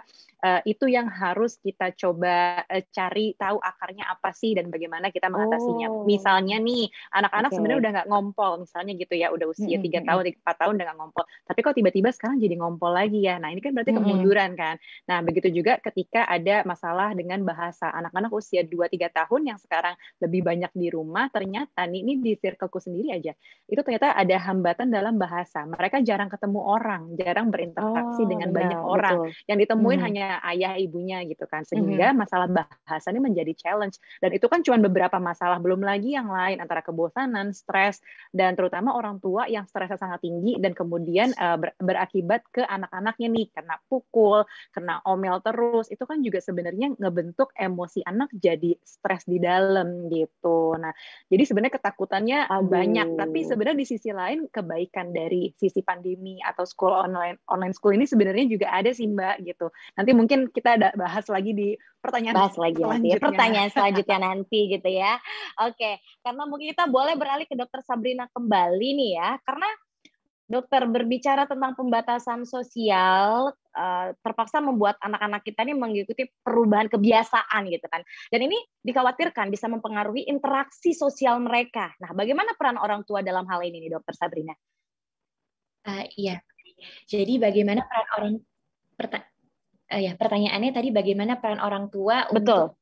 S3: itu yang harus kita coba cari tahu akarnya apa sih dan bagaimana kita mengatasinya. Misalnya nih, anak-anak sebenarnya udah nggak ngompol, misalnya gitu ya, udah usia 3 tahun, 4 tahun udah nggak ngompol. Tapi kok tiba-tiba sekarang jadi ngompol lagi ya? Nah, ini kan berarti kemunduran kan? Nah, begitu juga ketika ada masalah dengan bahasa. Anak-anak usia 2-3 tahun yang sekarang lebih banyak di rumah, ternyata ini di circleku sendiri aja, itu ternyata ada hambatan dalam bahasa. Mereka jarang ketemu orang, jarang berinteraksi dengan banyak orang. Betul. Yang ditemuin hanya ayah ibunya gitu kan, sehingga masalah bahasa ini menjadi challenge, dan itu kan cuma beberapa masalah, belum lagi yang lain antara kebosanan, stres, dan terutama orang tua yang stresnya sangat tinggi dan kemudian berakibat ke anak-anaknya nih, kena pukul, kena omel terus, itu kan juga sebenarnya ngebentuk emosi anak jadi stres di dalam gitu. Nah, jadi sebenarnya ketakutannya banyak, tapi sebenarnya di sisi lain kebaikan dari sisi pandemi atau school online school ini sebenarnya juga ada sih Mbak gitu. Nanti mungkin kita ada bahas lagi di pertanyaan
S2: selanjutnya nanti gitu ya. Oke, karena mungkin kita boleh beralih ke Dokter Sabrina kembali nih ya, karena dokter berbicara tentang pembatasan sosial terpaksa membuat anak-anak kita ini mengikuti perubahan kebiasaan gitu kan. Dan ini dikhawatirkan bisa mempengaruhi interaksi sosial mereka. Nah, bagaimana peran orang tua dalam hal ini nih, Dokter Sabrina?
S1: Iya. Jadi bagaimana peran orang pertanyaannya tadi bagaimana peran orang tua untuk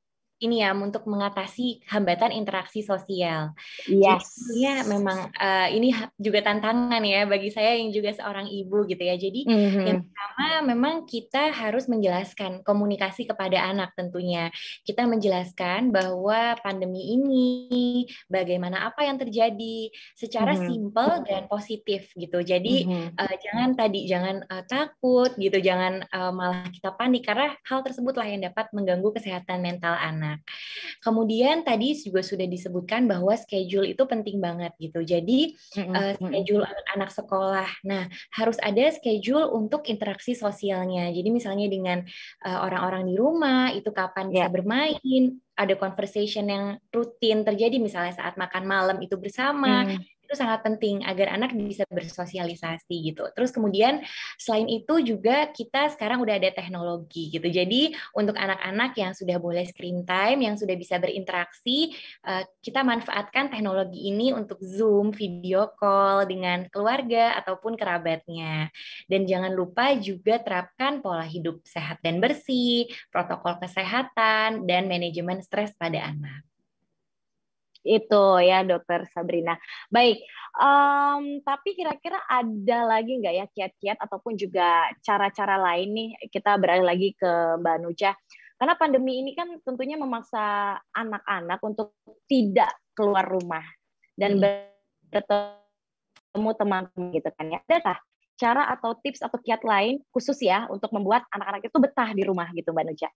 S1: mengatasi hambatan interaksi sosial.
S2: Yes.
S1: Jadi memang ini juga tantangan ya bagi saya yang juga seorang ibu gitu ya. Jadi yang pertama memang kita harus menjelaskan komunikasi kepada anak tentunya. Kita menjelaskan bahwa pandemi ini bagaimana apa yang terjadi secara simpel dan positif gitu. Jadi jangan takut gitu, jangan malah kita panik karena hal tersebutlah yang dapat mengganggu kesehatan mental anak. Kemudian tadi juga sudah disebutkan bahwa schedule itu penting banget gitu. Jadi schedule anak-anak sekolah. Nah, harus ada schedule untuk interaksi sosialnya. Jadi misalnya dengan orang-orang di rumah itu kapan bisa bermain, ada conversation yang rutin terjadi misalnya saat makan malam itu bersama, itu sangat penting agar anak bisa bersosialisasi gitu. Terus kemudian selain itu juga kita sekarang udah ada teknologi gitu. Jadi untuk anak-anak yang sudah boleh screen time, yang sudah bisa berinteraksi, kita manfaatkan teknologi ini untuk Zoom, video call dengan keluarga ataupun kerabatnya. Dan jangan lupa juga terapkan pola hidup sehat dan bersih, protokol kesehatan, dan manajemen stres pada anak.
S2: Itu ya Dokter Sabrina. Baik, tapi kira-kira ada lagi nggak ya kiat-kiat ataupun juga cara-cara lain nih, kita beralih lagi ke Mbak Nucha. Karena pandemi ini kan tentunya memaksa anak-anak untuk tidak keluar rumah dan bertemu teman-teman gitu kan ya. Adakah cara atau tips atau kiat lain khusus ya untuk membuat anak-anak itu betah di rumah gitu Mbak Nucha?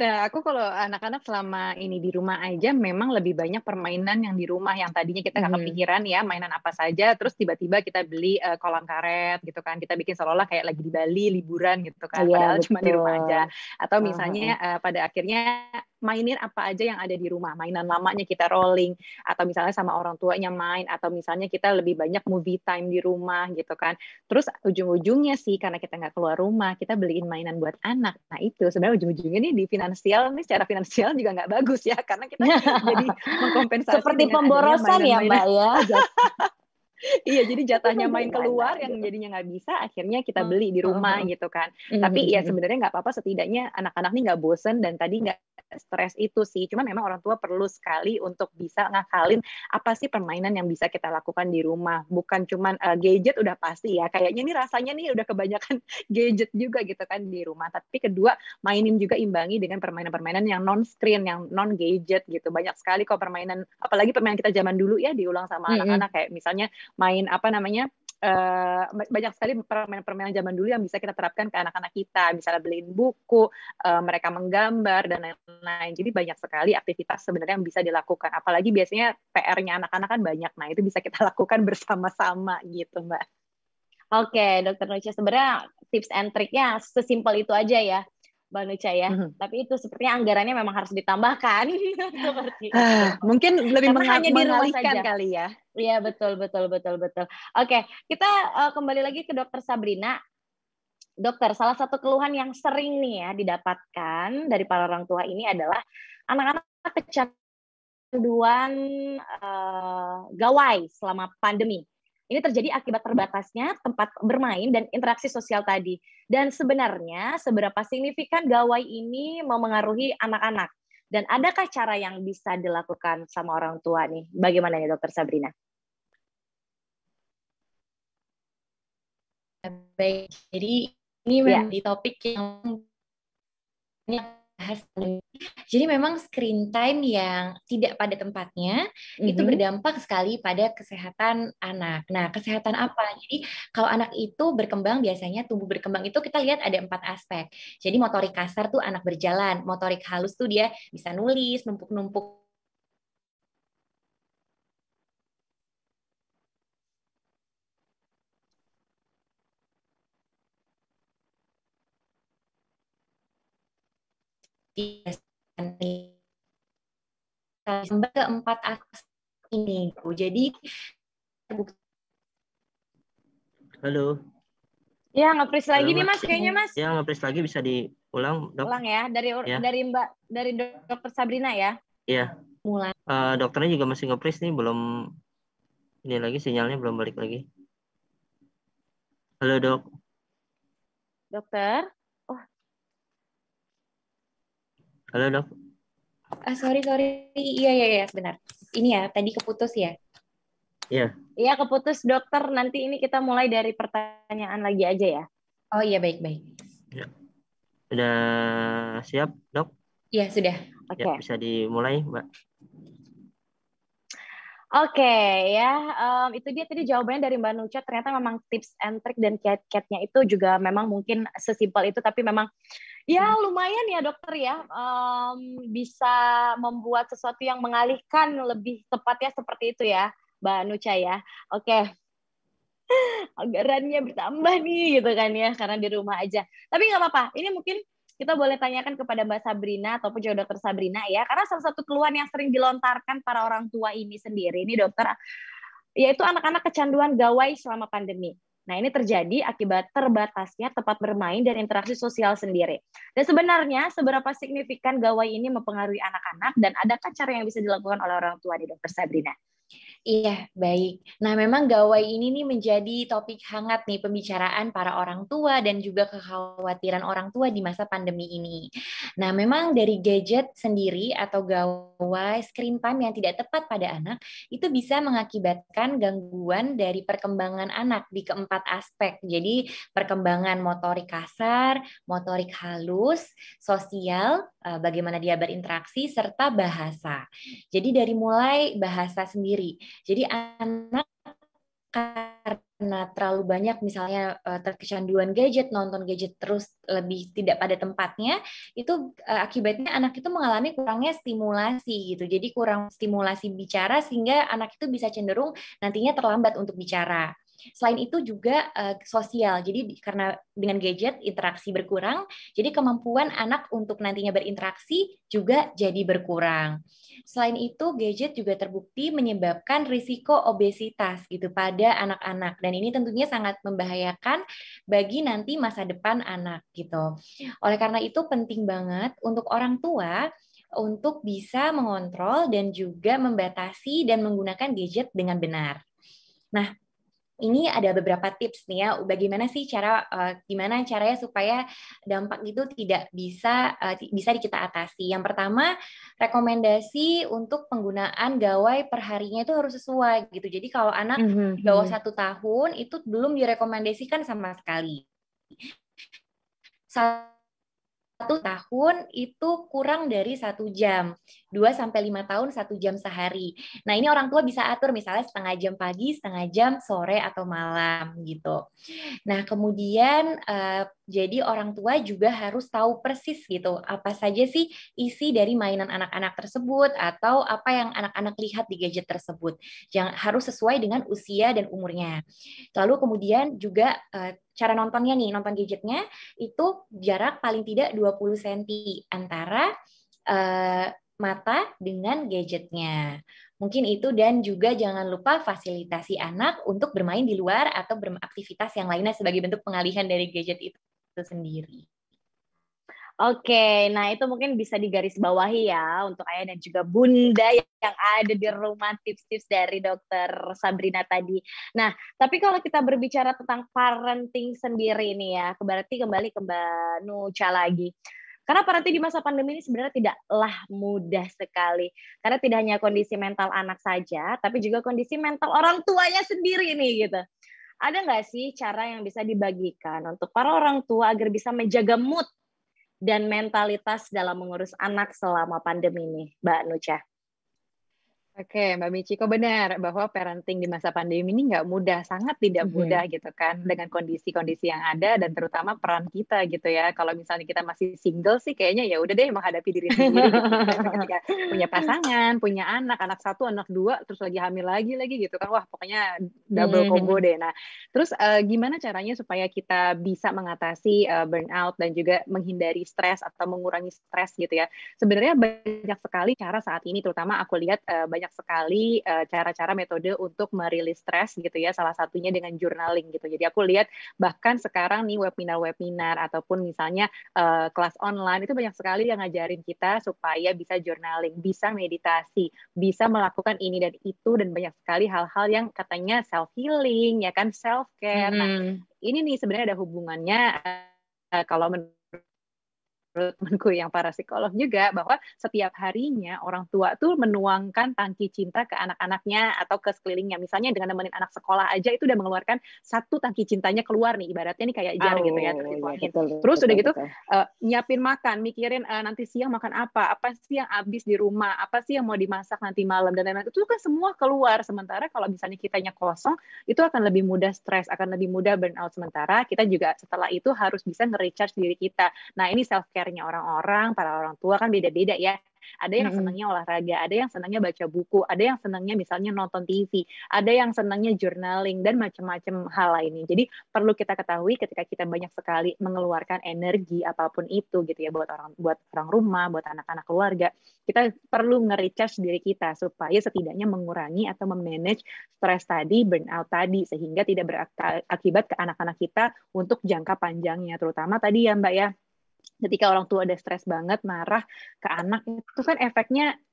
S3: Nah, aku kalau anak-anak selama ini di rumah aja memang lebih banyak permainan yang di rumah yang tadinya kita nggak kepikiran ya mainan apa saja, terus tiba-tiba kita beli kolam karet gitu kan, kita bikin seolah-olah kayak lagi di Bali liburan gitu kan, padahal cuma di rumah aja. Atau misalnya pada akhirnya mainin apa aja yang ada di rumah, mainan lamanya kita rolling, atau misalnya sama orang tuanya main, atau misalnya kita lebih banyak movie time di rumah gitu kan. Terus ujung-ujungnya sih karena kita nggak keluar rumah, kita beliin mainan buat anak. Nah itu sebenarnya ujung-ujungnya nih di finansial nih, secara finansial juga nggak bagus ya, karena kita jadi mengkompensasi
S2: seperti
S3: dengan
S2: pemborosan
S3: adanya
S2: ya Mbak ya.
S3: Iya, jadi jatahnya main keluar yang jadinya nggak bisa, akhirnya kita beli di rumah gitu kan. Tapi ya sebenarnya nggak apa-apa, setidaknya anak-anak nih nggak bosen dan tadi nggak stres itu sih. Cuma memang orang tua perlu sekali untuk bisa ngakalin apa sih permainan yang bisa kita lakukan di rumah. Bukan cuman gadget udah pasti ya. Kayaknya nih rasanya nih udah kebanyakan gadget juga gitu kan di rumah. Tapi kedua, mainin juga imbangi dengan permainan-permainan yang non-screen, yang non-gadget gitu. Banyak sekali kok permainan, apalagi permainan kita zaman dulu ya diulang sama anak-anak, kayak misalnya main apa namanya, banyak sekali permainan-permainan zaman dulu yang bisa kita terapkan ke anak-anak kita, misalnya beliin buku, mereka menggambar dan lain-lain. Jadi banyak sekali aktivitas sebenarnya yang bisa dilakukan. Apalagi biasanya PR-nya anak-anak kan banyak, nah itu bisa kita lakukan bersama-sama gitu Mbak.
S2: Oke, Dokter Nucha, sebenarnya tips and triknya sesimpel itu aja ya, Mbak Nucha ya. Tapi itu sepertinya anggarannya memang harus ditambahkan. Seperti itu.
S3: Mungkin lebih
S2: mengalihkan
S3: kali ya.
S2: Iya, betul. Oke, kita kembali lagi ke Dokter Sabrina. Dokter, salah satu keluhan yang sering nih ya didapatkan dari para orang tua ini adalah anak-anak kecanduan gawai selama pandemi. Ini terjadi akibat terbatasnya tempat bermain dan interaksi sosial tadi. Dan sebenarnya seberapa signifikan gawai ini memengaruhi anak-anak? Dan adakah cara yang bisa dilakukan sama orang tua nih? Bagaimana ya Dokter Sabrina?
S1: Baik, jadi ini memang di topik yang jadi memang screen time yang tidak pada tempatnya itu berdampak sekali pada kesehatan anak. Nah, kesehatan apa? Jadi kalau anak itu berkembang, biasanya tumbuh berkembang itu kita lihat ada 4 aspek. Jadi motorik kasar tuh anak berjalan, motorik halus tuh dia bisa nulis, numpuk-numpuk keempat aspek ini. Jadi
S4: halo.
S2: Ya, nge-freeze lagi nih Mas, kayaknya Mas.
S4: Ya, nge-freeze lagi, bisa diulang, Dok.
S2: Ulang ya, dari Dokter Sabrina ya.
S4: Iya.
S1: Mulai.
S4: Dokternya juga masih nge-freeze nih, belum ini lagi, sinyalnya belum balik lagi. Halo, Dok.
S2: Dokter? Oh.
S4: Halo, Dok.
S1: Sorry. Iya, benar. Ini ya, tadi keputus ya.
S4: Iya.
S2: Iya, keputus Dokter. Nanti ini kita mulai dari pertanyaan lagi aja ya.
S1: Oh iya, baik.
S4: Ya. Sudah siap, Dok?
S1: Iya, sudah.
S2: Oke.
S4: Ya, bisa dimulai, Mbak.
S2: Oke, ya, itu dia tadi jawabannya dari Mbak Nucha. Ternyata memang tips and trick dan kiat-kiatnya itu juga memang mungkin sesimpel itu, tapi memang ya lumayan ya dokter ya, bisa membuat sesuatu yang mengalihkan, lebih tepatnya seperti itu ya Mbak Nucha ya. Oke, anggarannya bertambah nih gitu kan ya, karena di rumah aja. Tapi nggak apa-apa, ini mungkin kita boleh tanyakan kepada Mbak Sabrina ataupun juga Dokter Sabrina ya, karena salah satu keluhan yang sering dilontarkan para orang tua ini sendiri, ini dokter, yaitu anak-anak kecanduan gawai selama pandemi. Nah, ini terjadi akibat terbatasnya tempat bermain dan interaksi sosial sendiri. Dan sebenarnya seberapa signifikan gawai ini mempengaruhi anak-anak dan adakah cara yang bisa dilakukan oleh orang tua nih, Dokter Sabrina?
S1: Iya, baik. Nah, memang gawai ini nih menjadi topik hangat nih pembicaraan para orang tua dan juga kekhawatiran orang tua di masa pandemi ini. Nah, memang dari gadget sendiri atau gawai screen time yang tidak tepat pada anak itu bisa mengakibatkan gangguan dari perkembangan anak di keempat aspek. Jadi, perkembangan motorik kasar, motorik halus, sosial, bagaimana dia berinteraksi, serta bahasa. Jadi dari mulai bahasa sendiri. Jadi anak karena terlalu banyak misalnya terkecanduan gadget, nonton gadget terus lebih tidak pada tempatnya, itu akibatnya anak itu mengalami kurangnya stimulasi gitu. Jadi kurang stimulasi bicara sehingga anak itu bisa cenderung nantinya terlambat untuk bicara. Selain itu juga sosial. Jadi karena dengan gadget interaksi berkurang, jadi kemampuan anak untuk nantinya berinteraksi juga jadi berkurang. Selain itu, gadget juga terbukti menyebabkan risiko obesitas gitu pada anak-anak dan ini tentunya sangat membahayakan bagi nanti masa depan anak gitu. Oleh karena itu penting banget untuk orang tua untuk bisa mengontrol dan juga membatasi dan menggunakan gadget dengan benar. Nah, ini ada beberapa tips nih ya, bagaimana sih gimana caranya supaya dampak itu tidak bisa kita atasi. Yang pertama, rekomendasi untuk penggunaan gawai perharinya itu harus sesuai gitu. Jadi kalau anak di bawah 1 tahun itu belum direkomendasikan sama sekali. 1 tahun itu kurang dari 1 jam. 2-5 tahun 1 jam sehari. Nah, ini orang tua bisa atur misalnya setengah jam pagi, setengah jam sore atau malam gitu. Nah, kemudian jadi orang tua juga harus tahu persis gitu apa saja sih isi dari mainan anak-anak tersebut atau apa yang anak-anak lihat di gadget tersebut. Harus sesuai dengan usia dan umurnya. Lalu kemudian juga cara nontonnya nih, nonton gadgetnya itu jarak paling tidak 20 cm antara mata dengan gadgetnya. Mungkin itu dan juga jangan lupa fasilitasi anak untuk bermain di luar atau beraktivitas yang lainnya sebagai bentuk pengalihan dari gadget itu sendiri.
S2: Oke, nah itu mungkin bisa digarisbawahi ya untuk ayah dan juga bunda yang ada di rumah, tips-tips dari Dokter Sabrina tadi. Nah, tapi kalau kita berbicara tentang parenting sendiri nih ya, berarti kembali ke Mbak Nucha lagi. Karena parenting di masa pandemi ini sebenarnya tidaklah mudah sekali. Karena tidak hanya kondisi mental anak saja, tapi juga kondisi mental orang tuanya sendiri nih gitu. Ada nggak sih cara yang bisa dibagikan untuk para orang tua agar bisa menjaga mood dan mentalitas dalam mengurus anak selama pandemi ini, Mbak Nucha?
S3: Oke, Mbak Michiko benar bahwa parenting di masa pandemi ini nggak mudah, sangat tidak mudah gitu kan, dengan kondisi-kondisi yang ada dan terutama peran kita gitu ya. Kalau misalnya kita masih single sih kayaknya ya udah deh menghadapi diri sendiri gitu. Ketika punya pasangan, punya anak 1, anak 2, terus lagi hamil lagi gitu kan, wah pokoknya double combo deh. Nah, terus gimana caranya supaya kita bisa mengatasi burnout dan juga menghindari stres atau mengurangi stres gitu ya. Sebenarnya banyak sekali cara saat ini, terutama aku lihat banyak sekali cara-cara metode untuk merilis stres gitu ya, salah satunya dengan journaling gitu. Jadi aku lihat bahkan sekarang nih webinar-webinar ataupun misalnya kelas online itu banyak sekali yang ngajarin kita supaya bisa journaling, bisa meditasi, bisa melakukan ini dan itu dan banyak sekali hal-hal yang katanya self healing ya kan, self care. Nah, ini nih sebenarnya ada hubungannya kalau menurut temanku yang para psikolog juga, bahwa setiap harinya orang tua tuh menuangkan tangki cinta ke anak-anaknya atau ke sekelilingnya. Misalnya dengan nemenin anak sekolah aja itu udah mengeluarkan 1 tangki cintanya keluar nih, ibaratnya nih kayak jar gitu ya, terus terus udah gitu nyiapin makan, mikirin nanti siang makan apa sih yang habis di rumah, apa sih yang mau dimasak nanti malam dan lain-lain. Itu kan semua keluar. Sementara kalau misalnya kitanya kosong, itu akan lebih mudah stres, akan lebih mudah burnout. Sementara kita juga setelah itu harus bisa nge-recharge diri kita. Nah, ini self care-nya orang-orang, para orang tua kan beda-beda ya. Ada yang senangnya olahraga, ada yang senangnya baca buku, ada yang senangnya misalnya nonton TV, ada yang senangnya journaling, dan macam-macam hal lainnya. Jadi perlu kita ketahui ketika kita banyak sekali mengeluarkan energi apapun itu gitu ya, buat orang rumah, buat anak-anak keluarga, kita perlu nge-recharge diri kita supaya setidaknya mengurangi atau memanage stres tadi, burnout tadi, sehingga tidak berakibat ke anak-anak kita untuk jangka panjangnya, terutama tadi ya Mbak ya, ketika orang tua udah stres banget, marah ke anak, itu kan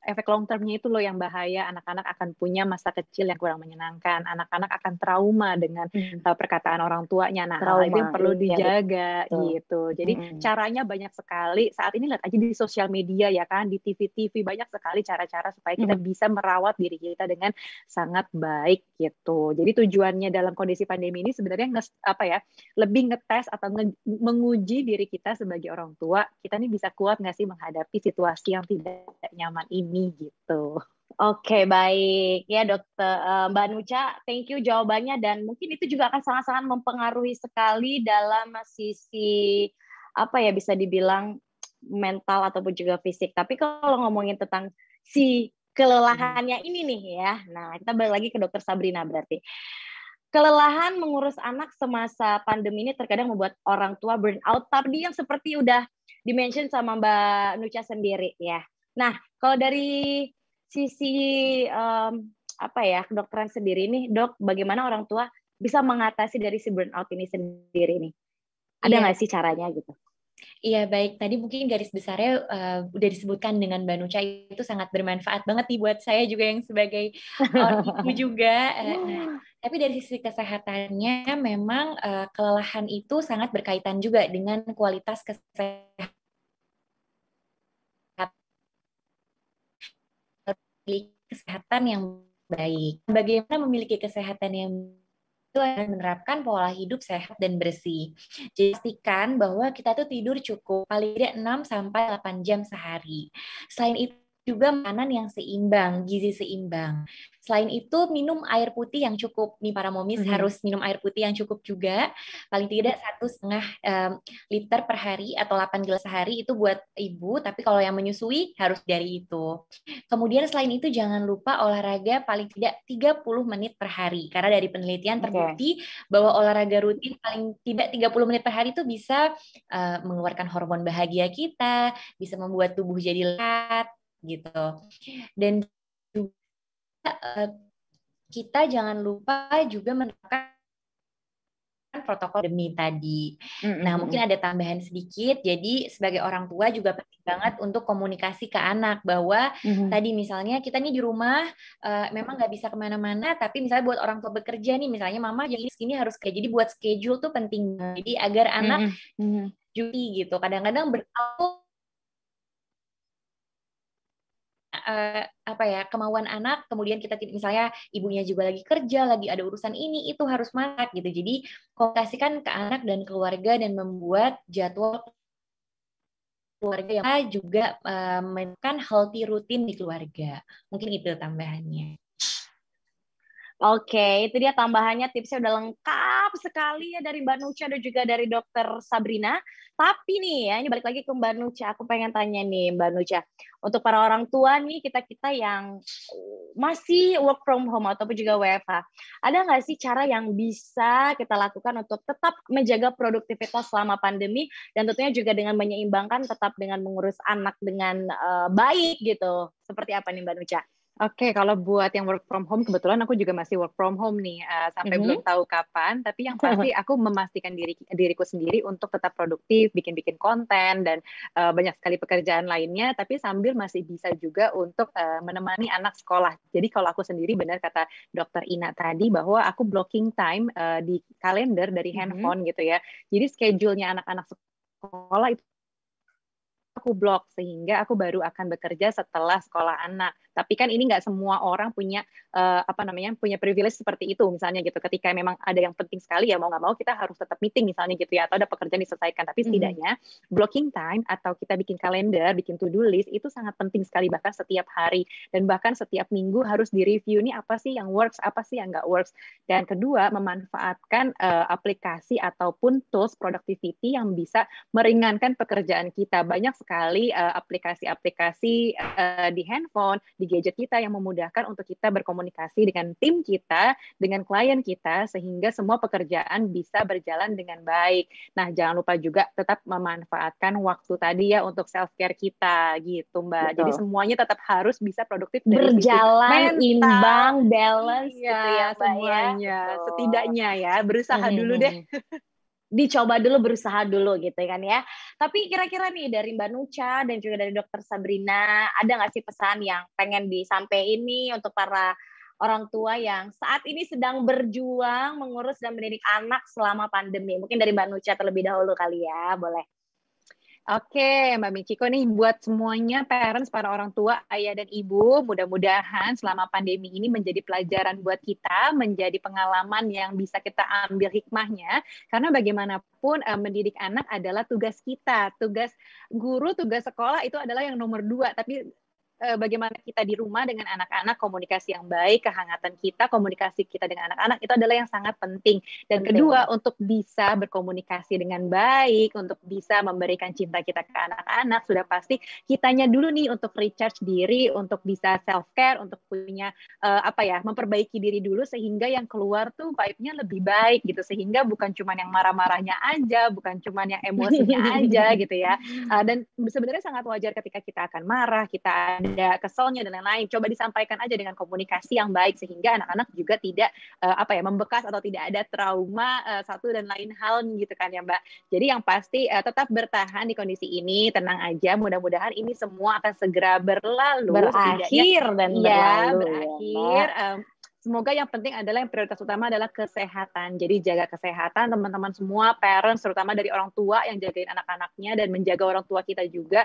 S3: efek long termnya itu loh yang bahaya. Anak-anak akan punya masa kecil yang kurang menyenangkan, anak-anak akan trauma dengan perkataan orang tuanya. Nah, hal itu yang perlu dijaga gitu. Jadi caranya banyak sekali. Saat ini lihat aja di sosial media ya kan, di TV-TV banyak sekali cara-cara supaya kita bisa merawat diri kita dengan sangat baik gitu. Jadi tujuannya dalam kondisi pandemi ini sebenarnya lebih ngetes atau menguji diri kita sebagai orang tua, kita nih bisa kuat nggak sih menghadapi situasi yang tidak nyaman ini gitu.
S2: Oke, baik. Ya, Dokter Mbak Nucha, thank you jawabannya, dan mungkin itu juga akan sangat-sangat mempengaruhi sekali dalam sisi bisa dibilang mental ataupun juga fisik. Tapi kalau ngomongin tentang si kelelahannya ini nih ya. Nah, kita balik lagi ke Dokter Sabrina berarti. Kelelahan mengurus anak semasa pandemi ini terkadang membuat orang tua burnout, tapi yang seperti udah dimention sama Mbak Nucha sendiri ya. Nah, kalau dari sisi kedokteran sendiri nih, Dok, bagaimana orang tua bisa mengatasi dari si burnout ini sendiri nih? Ada nggak sih caranya gitu?
S1: Iya, baik. Tadi mungkin garis besarnya udah disebutkan dengan Mbak Nucha, itu sangat bermanfaat banget nih buat saya juga yang sebagai orang ibu juga. Tapi dari sisi kesehatannya memang kelelahan itu sangat berkaitan juga dengan kualitas kesehatan yang baik. Bagaimana memiliki kesehatan yang itu adalah menerapkan pola hidup sehat dan bersih. Jadi pastikan bahwa kita tuh tidur cukup paling tidak 6-8 jam sehari. Selain itu juga makanan yang seimbang, gizi seimbang. Selain itu minum air putih yang cukup. Nih para momis harus minum air putih yang cukup juga. Paling tidak 1,5 liter per hari atau 8 gelas sehari itu buat ibu. Tapi kalau yang menyusui harus dari itu. Kemudian selain itu jangan lupa olahraga paling tidak 30 menit per hari. Karena dari penelitian terbukti bahwa olahraga rutin paling tidak 30 menit per hari itu bisa mengeluarkan hormon bahagia kita, bisa membuat tubuh jadi sehat gitu. Dan juga kita jangan lupa juga menerapkan protokol demi tadi. Nah, mungkin ada tambahan sedikit. Jadi sebagai orang tua juga penting banget untuk komunikasi ke anak bahwa tadi misalnya kita nih di rumah memang nggak bisa kemana-mana, tapi misalnya buat orang tua bekerja nih, misalnya mama jam segini harus kerja. Jadi buat schedule tuh penting. Jadi agar anak cuti gitu. Kadang-kadang kemauan anak, kemudian kita misalnya ibunya juga lagi kerja, lagi ada urusan ini, itu harus masak gitu. Jadi komunikasikan ke anak dan keluarga dan membuat jadwal keluarga yang juga melakukan healthy rutin di keluarga. Mungkin itu tambahannya.
S2: Oke, itu dia tambahannya, tipsnya udah lengkap sekali ya dari Mbak Nucha dan juga dari Dokter Sabrina. Tapi nih ya, ini balik lagi ke Mbak Nucha, aku pengen tanya nih Mbak Nucha, untuk para orang tua nih, kita yang masih work from home ataupun juga WFH, ada nggak sih cara yang bisa kita lakukan untuk tetap menjaga produktivitas selama pandemi, dan tentunya juga dengan menyeimbangkan tetap dengan mengurus anak dengan baik gitu? Seperti apa nih Mbak Nucha?
S3: Oke, kalau buat yang work from home, kebetulan aku juga masih work from home nih, sampai belum tahu kapan, tapi yang pasti aku memastikan diriku sendiri untuk tetap produktif, bikin-bikin konten, dan banyak sekali pekerjaan lainnya, tapi sambil masih bisa juga untuk menemani anak sekolah. Jadi kalau aku sendiri, benar kata Dokter Ina tadi, bahwa aku blocking time di kalender dari handphone gitu ya. Jadi schedule-nya anak-anak sekolah itu aku blok, sehingga aku baru akan bekerja setelah sekolah anak. Tapi kan ini nggak semua orang punya punya privilege seperti itu misalnya gitu. Ketika memang ada yang penting sekali ya mau nggak mau kita harus tetap meeting misalnya gitu ya, atau ada pekerjaan diselesaikan. Tapi setidaknya blocking time atau kita bikin kalender, bikin to do list itu sangat penting sekali, bahkan setiap hari dan bahkan setiap minggu harus direview nih apa sih yang works, apa sih yang nggak works. Dan kedua, memanfaatkan aplikasi ataupun tools productivity yang bisa meringankan pekerjaan kita. Banyak sekali aplikasi-aplikasi di handphone, di gadget kita yang memudahkan untuk kita berkomunikasi dengan tim kita, dengan klien kita, sehingga semua pekerjaan bisa berjalan dengan baik. Nah, jangan lupa juga tetap memanfaatkan waktu tadi ya untuk self-care kita gitu, Mbak.
S2: Betul.
S3: Jadi semuanya tetap harus bisa produktif dari
S2: Berjalan,
S3: sisi mental,
S2: imbang, balance
S3: iya,
S2: gitu ya, Mbak ya.
S3: semuanya.
S2: Betul.
S3: Setidaknya ya, berusaha dulu deh.
S2: Dicoba dulu, berusaha dulu gitu kan ya. Tapi kira-kira nih dari Mbak Nucha dan juga dari Dokter Sabrina, ada nggak sih pesan yang pengen disampaikan ini untuk para orang tua yang saat ini sedang berjuang mengurus dan mendidik anak selama pandemi? Mungkin dari Mbak Nucha terlebih dahulu kali ya, boleh.
S3: Oke, Mbak Michiko nih buat semuanya parents, para orang tua, ayah dan ibu, mudah-mudahan selama pandemi ini menjadi pelajaran buat kita, menjadi pengalaman yang bisa kita ambil hikmahnya, karena bagaimanapun mendidik anak adalah tugas kita, tugas guru, tugas sekolah itu adalah yang nomor 2, tapi bagaimana kita di rumah dengan anak-anak, komunikasi yang baik, kehangatan kita, komunikasi kita dengan anak-anak itu adalah yang sangat penting. Dan kedua, untuk bisa berkomunikasi dengan baik, untuk bisa memberikan cinta kita ke anak-anak, sudah pasti kitanya dulu nih untuk recharge diri, untuk bisa self-care, untuk punya memperbaiki diri dulu sehingga yang keluar tuh vibe-nya lebih baik gitu, sehingga bukan cuma yang marah-marahnya aja, bukan cuma yang emosinya aja gitu ya. Dan sebenarnya sangat wajar ketika kita akan marah, kita ada keselnya dan lain-lain. Coba disampaikan aja dengan komunikasi yang baik sehingga anak-anak juga tidak membekas atau tidak ada trauma satu dan lain hal gitu kan ya, Mbak. Jadi yang pasti tetap bertahan di kondisi ini, tenang aja. Mudah-mudahan ini semua akan segera berlalu,
S2: berakhir dan berlalu.
S3: Berakhir. Semoga yang penting adalah yang prioritas utama adalah kesehatan. Jadi jaga kesehatan teman-teman semua, parents terutama dari orang tua yang jagain anak-anaknya dan menjaga orang tua kita juga.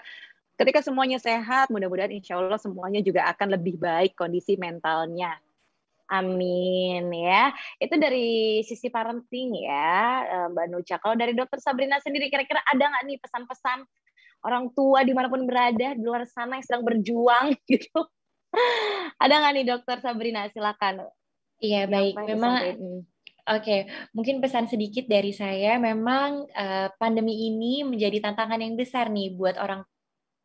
S3: Ketika semuanya sehat, mudah-mudahan insya Allah semuanya juga akan lebih baik kondisi mentalnya.
S2: Amin ya. Itu dari sisi parenting ya, Mbak Nucha. Kalau dari Dokter Sabrina sendiri, kira-kira ada nggak nih pesan-pesan orang tua dimanapun berada di luar sana yang sedang berjuang gitu? Ada nggak nih Dokter Sabrina? Silakan.
S1: Iya, baik. Memang Oke, mungkin pesan sedikit dari saya, memang pandemi ini menjadi tantangan yang besar nih buat orang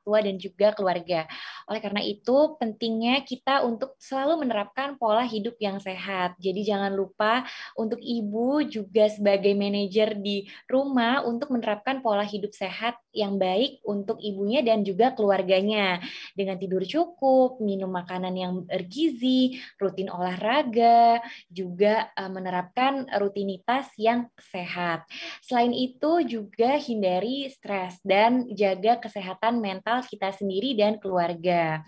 S1: tua dan juga keluarga. Oleh karena itu, pentingnya kita untuk selalu menerapkan pola hidup yang sehat. Jadi jangan lupa untuk ibu juga sebagai manajer di rumah untuk menerapkan pola hidup sehat yang baik untuk ibunya dan juga keluarganya. Dengan tidur cukup, minum makanan yang bergizi, rutin olahraga, juga menerapkan rutinitas yang sehat. Selain itu juga hindari stres dan jaga kesehatan mental kita sendiri dan keluarga.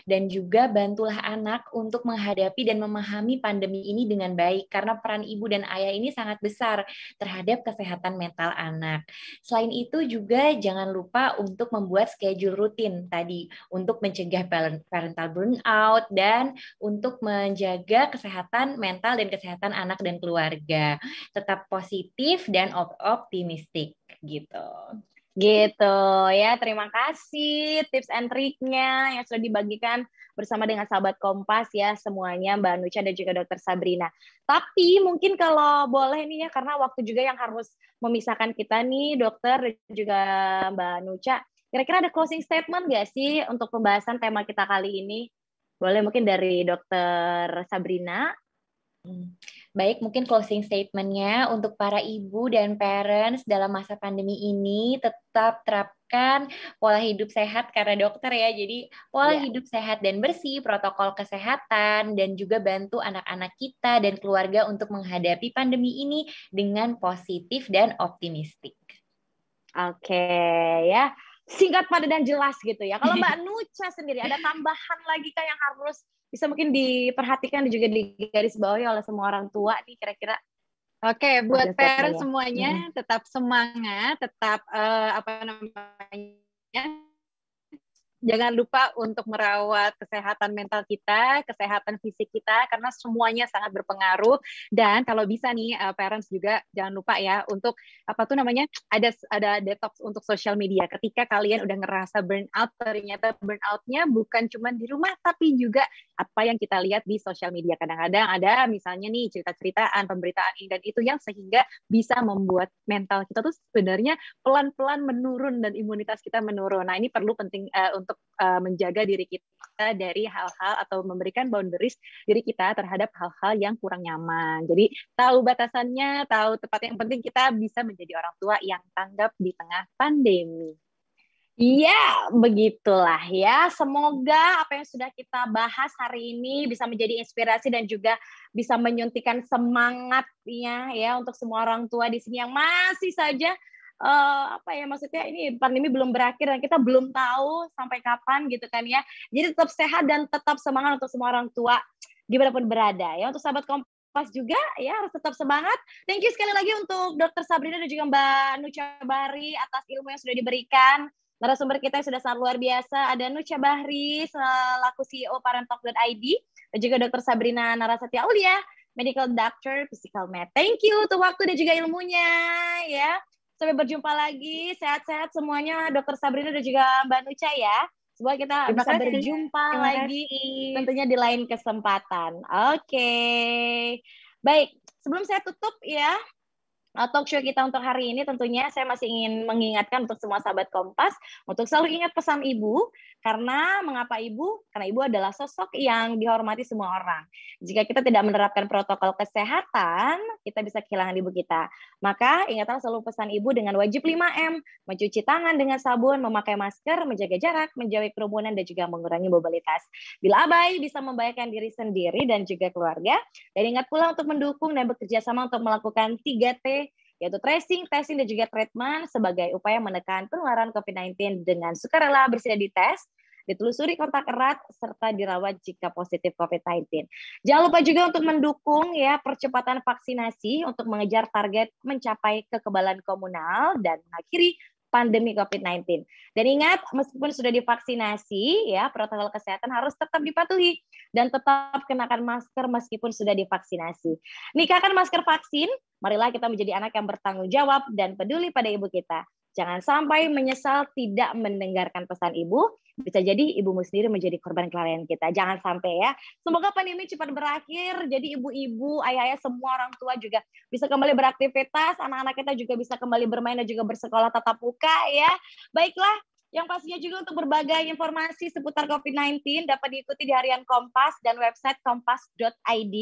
S1: Dan juga bantulah anak untuk menghadapi dan memahami pandemi ini dengan baik, karena peran ibu dan ayah ini sangat besar terhadap kesehatan mental anak. Selain itu juga jangan lupa untuk membuat schedule rutin tadi untuk mencegah parental burnout dan untuk menjaga kesehatan mental dan kesehatan anak dan keluarga. Tetap positif dan optimistik gitu.
S2: Gitu ya, terima kasih tips and triknya yang sudah dibagikan bersama dengan sahabat Kompas ya semuanya, Mbak Nucha dan juga Dokter Sabrina. Tapi mungkin kalau boleh nih ya, karena waktu juga yang harus memisahkan kita nih, Dokter dan juga Mbak Nucha, kira-kira ada closing statement nggak sih untuk pembahasan tema kita kali ini? Boleh mungkin dari Dokter Sabrina.
S1: Baik, mungkin closing statement-nya untuk para ibu dan parents dalam masa pandemi ini tetap terapkan pola hidup sehat karena dokter ya. Jadi pola hidup sehat dan bersih, protokol kesehatan, dan juga bantu anak-anak kita dan keluarga untuk menghadapi pandemi ini dengan positif dan optimistik.
S2: Oke ya. Singkat, padat, dan jelas gitu ya. Kalau Mbak Nucha sendiri, ada tambahan lagi kah yang harus bisa mungkin diperhatikan dan juga digarisbawahi oleh semua orang tua nih kira-kira?
S3: Oke, buat parents semuanya tetap semangat, tetap Jangan lupa untuk merawat kesehatan mental kita, kesehatan fisik kita, karena semuanya sangat berpengaruh. Dan kalau bisa nih, parents juga jangan lupa ya untuk apa tuh namanya, ada detox untuk sosial media. Ketika kalian udah ngerasa burnout, ternyata burnoutnya bukan cuma di rumah, tapi juga apa yang kita lihat di sosial media. Kadang-kadang ada misalnya nih cerita-ceritaan, pemberitaan ini dan itu yang sehingga bisa membuat mental kita tuh sebenarnya pelan-pelan menurun dan imunitas kita menurun. Nah, ini perlu penting untuk menjaga diri kita dari hal-hal atau memberikan boundaries diri kita terhadap hal-hal yang kurang nyaman. Jadi tahu batasannya, tahu tepat, yang penting kita bisa menjadi orang tua yang tanggap di tengah pandemi.
S2: Iya, begitulah ya. Semoga apa yang sudah kita bahas hari ini bisa menjadi inspirasi dan juga bisa menyuntikkan semangatnya ya untuk semua orang tua di sini yang masih saja apa ya, maksudnya ini pandemi belum berakhir dan kita belum tahu sampai kapan gitu kan ya. Jadi tetap sehat dan tetap semangat untuk semua orang tua dimanapun berada ya. Untuk sahabat Kompas juga ya harus tetap semangat. Thank you sekali lagi untuk Dr. Sabrina dan juga Mbak Nucha Bahri atas ilmu yang sudah diberikan. Narasumber kita yang sudah sangat luar biasa, ada Nucha Bahri selaku CEO Parentalk.id dan juga Dr. Sabrina Narasati Aulia, Medical Doctor, Physical Med. Thank you untuk waktu dan juga ilmunya ya. Sampai berjumpa lagi, sehat-sehat semuanya Dr. Sabrina dan juga Mbak Nucha ya. Semoga kita bisa berjumpa lagi tentunya di lain kesempatan. Oke. Baik, sebelum saya tutup ya talk show kita untuk hari ini, tentunya saya masih ingin mengingatkan untuk semua sahabat Kompas untuk selalu ingat pesan ibu. Karena mengapa ibu? Karena ibu adalah sosok yang dihormati semua orang. Jika kita tidak menerapkan protokol kesehatan, kita bisa kehilangan ibu kita. Maka ingatlah selalu pesan ibu dengan wajib 5M, mencuci tangan dengan sabun, memakai masker, menjaga jarak, menjauhi kerumunan, dan juga mengurangi mobilitas. Bila abai bisa membahayakan diri sendiri dan juga keluarga. Dan ingat pula untuk mendukung dan bekerja sama untuk melakukan 3T, yaitu tracing, testing, dan juga treatment sebagai upaya menekan penularan COVID-19 dengan sukarela bersedia dites, ditelusuri kontak erat, serta dirawat jika positif COVID-19. Jangan lupa juga untuk mendukung ya percepatan vaksinasi untuk mengejar target mencapai kekebalan komunal dan mengakhiri pandemi COVID-19. Dan ingat, meskipun sudah divaksinasi, ya protokol kesehatan harus tetap dipatuhi dan tetap kenakan masker meskipun sudah divaksinasi. Nikahkan masker vaksin, marilah kita menjadi anak yang bertanggung jawab dan peduli pada ibu kita. Jangan sampai menyesal tidak mendengarkan pesan ibu. Bisa jadi ibumu sendiri menjadi korban kelalaian kita. Jangan sampai ya. Semoga pandemi cepat berakhir. Jadi ibu-ibu, ayah-ayah, semua orang tua juga bisa kembali beraktivitas. Anak-anak kita juga bisa kembali bermain dan juga bersekolah tatap muka ya. Baiklah. Yang pastinya juga untuk berbagai informasi seputar COVID-19 dapat diikuti di harian Kompas dan website kompas.id.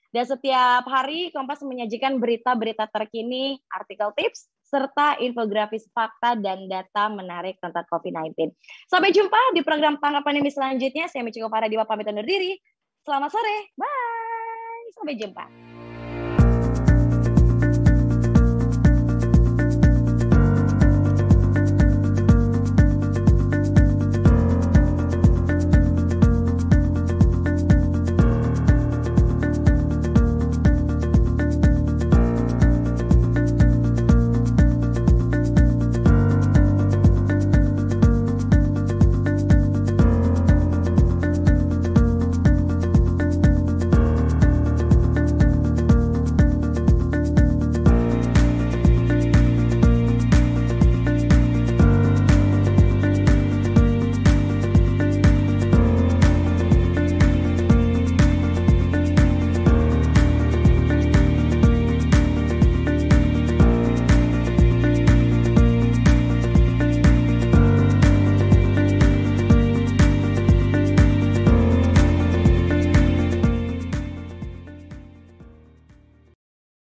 S2: Dan setiap hari Kompas menyajikan berita-berita terkini, artikel tips, serta infografis fakta dan data menarik tentang COVID-19. Sampai jumpa di program Tanggap Pandemi selanjutnya. Saya Michiko Faradiwa pamit undur diri. Selamat sore. Bye. Sampai jumpa.